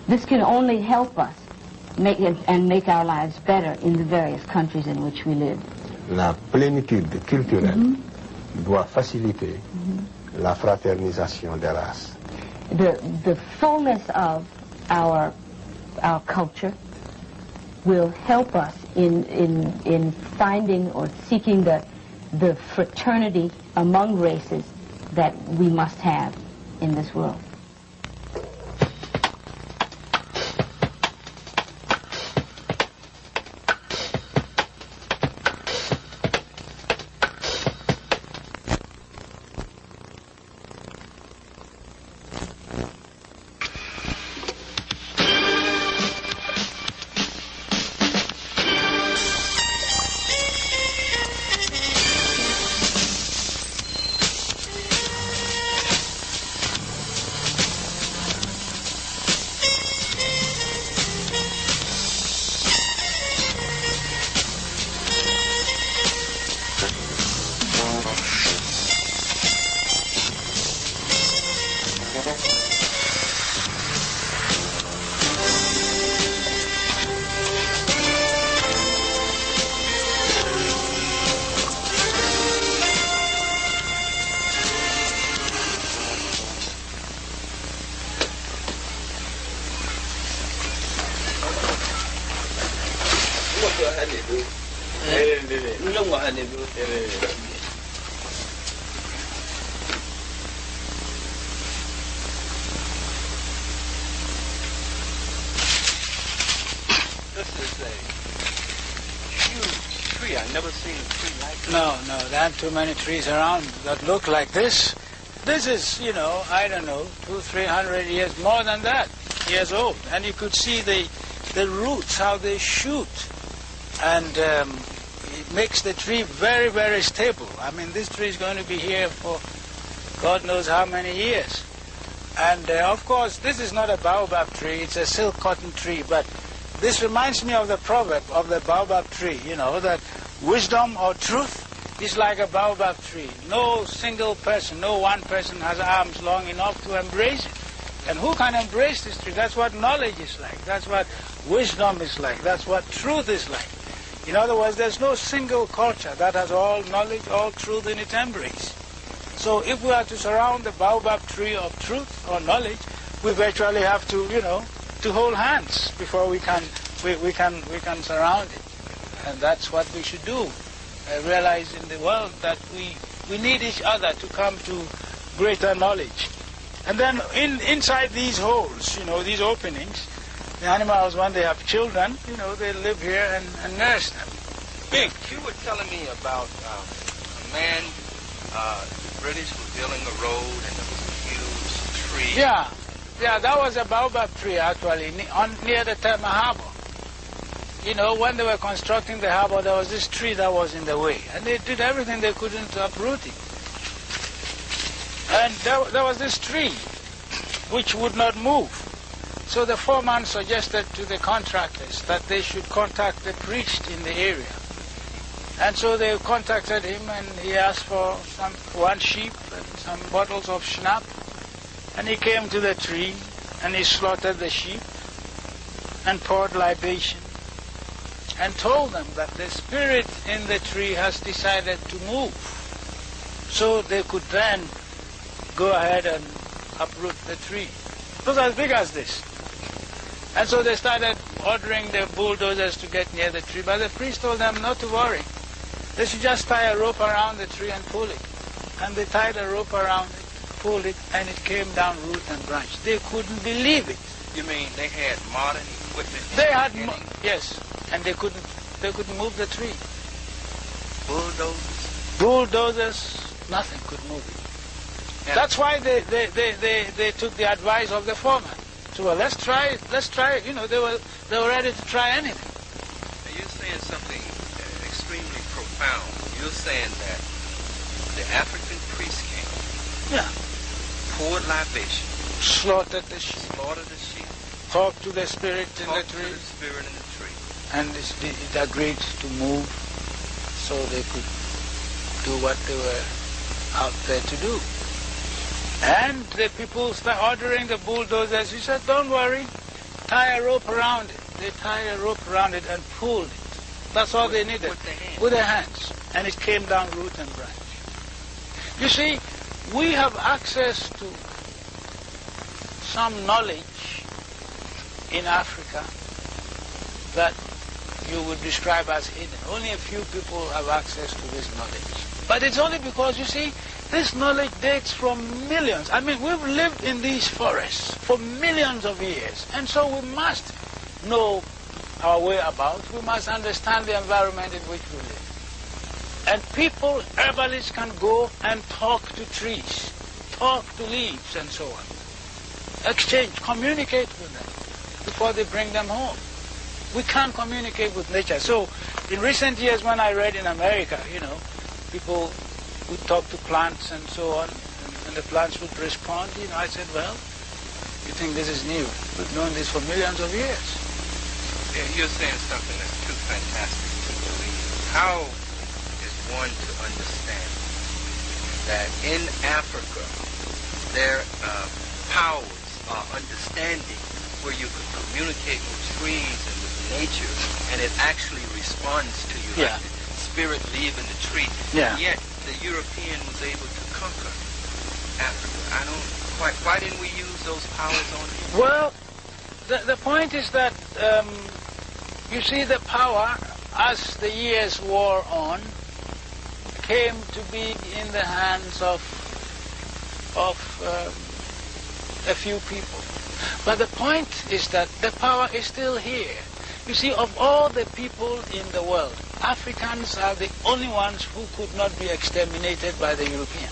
This can only help us make our lives better in the various countries in which we live. La plénitude culturelle doit faciliter la fraternisation des races. The fullness of our culture will help us in finding or seeking the fraternity among races that we must have in this world. No, there aren't too many trees around that look like this. This is, I don't know, 200-300 years, more than that, years old. And you could see the roots, how they shoot. And makes the tree very, very stable. I mean, this tree is going to be here for God knows how many years. And of course, this is not a baobab tree, it's a silk cotton tree, but this reminds me of the proverb of the baobab tree, you know, that wisdom or truth is like a baobab tree. No single person, no one person has arms long enough to embrace it. And who can embrace this tree? That's what knowledge is like. That's what wisdom is like. That's what truth is like. In other words, there's no single culture that has all knowledge, all truth in its embrace. So if we are to surround the baobab tree of truth or knowledge, we virtually have to, you know, to hold hands before we can surround it. And that's what we should do. Realize in the world that we need each other to come to greater knowledge. And then inside these holes, you know, these openings, the animals, when they have children, you know, they live here and nurse them. Big, you were telling me about a man, the British were building a road and there was a huge tree. Yeah, that was a baobab tree actually, near the Tema Harbor. You know, when they were constructing the harbor, there was this tree that was in the way. And they did everything they could to uproot it. And there was this tree which would not move. So the foreman suggested to the contractors that they should contact the priest in the area. And so they contacted him and he asked for one sheep and some bottles of schnapp. And he came to the tree and he slaughtered the sheep and poured libation and told them that the spirit in the tree has decided to move. So they could then go ahead and uproot the tree. It was as big as this. And so they started ordering the bulldozers to get near the tree, but the priest told them not to worry. They should just tie a rope around the tree and pull it. And they tied a rope around it, pulled it, and it came down root and branch. They couldn't believe it. You mean they had modern equipment? They had, yes, and they couldn't move the tree. Bulldozers, nothing could move it. Yeah. That's why they took the advice of the foreman. So well, let's try it. You know, they were ready to try anything. Now you're saying something extremely profound. You're saying that the African priest came, poured libation, slaughtered the sheep, talked to the spirit in the tree, and it agreed to move, so they could do what they were out there to do. And the people started ordering the bulldozers. He said, don't worry, tie a rope around it. They tied a rope around it and pulled it. That's all they needed. With their hands. And it came down root and branch. You see, we have access to some knowledge in Africa that you would describe as hidden. Only a few people have access to this knowledge. But it's only because, you see, this knowledge dates from millions. I mean, we've lived in these forests for millions of years. And so we must know our way about. We must understand the environment in which we live. And people, herbalists, can go and talk to trees, talk to leaves and so on. Exchange, communicate with them before they bring them home. We can't communicate with nature. So in recent years when I read in America, you know, people would talk to plants and so on, and the plants would respond. You know, I said, well, you think this is new? We've known this for millions of years. Yeah, you're saying something that's too fantastic to believe. How is one to understand that in Africa there are powers or understanding where you can communicate with trees and with nature, and it actually responds to you, like the spirit leaving the tree. Yeah. Yet the European was able to conquer Africa. I don't quite. Why didn't we use those powers on him? Well, the point is that you see, the power, as the years wore on, came to be in the hands of a few people. But the point is that the power is still here. You see, of all the people in the world, Africans are the only ones who could not be exterminated by the Europeans.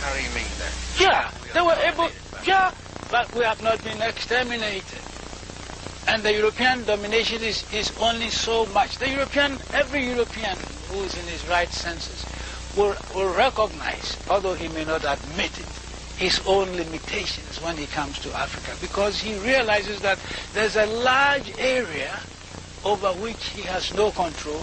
How do you mean that? Yeah, they were able, but we have not been exterminated. And the European domination is only so much. Every European who is in his right senses will recognize, although he may not admit it, his own limitations when he comes to Africa, because he realizes that there's a large area over which he has no control,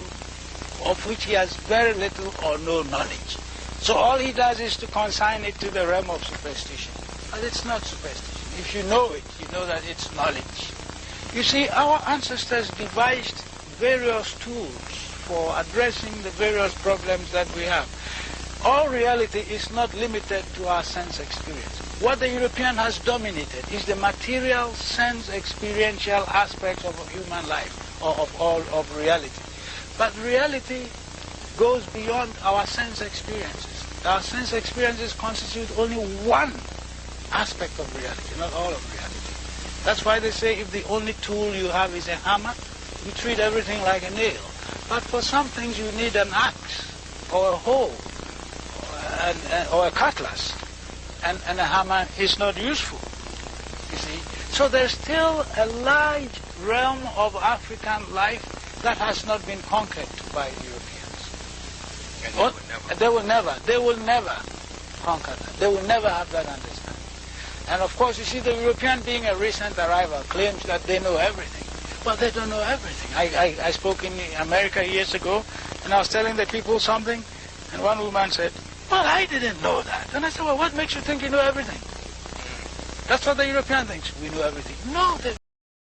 of which he has very little or no knowledge. So all he does is to consign it to the realm of superstition. But it's not superstition. If you know it, you know that it's knowledge. You see, our ancestors devised various tools for addressing the various problems that we have. All reality is not limited to our sense experience. What the European has dominated is the material, sense, experiential aspects of human life, or of reality. But reality goes beyond our sense experiences. Our sense experiences constitute only one aspect of reality, not all of reality. That's why they say if the only tool you have is a hammer, you treat everything like a nail. But for some things you need an axe or a hoe or a cutlass, and a hammer is not useful, you see. So there's still a large realm of African life that has not been conquered by Europeans. And they will never conquer that. They will never have that understanding. And of course, you see, the European, being a recent arrival, claims that they know everything. Well, they don't know everything. I spoke in America years ago, and I was telling the people something, and one woman said, well, I didn't know that. And I said, well, what makes you think you know everything? That's what the European thinks. We know everything. No, the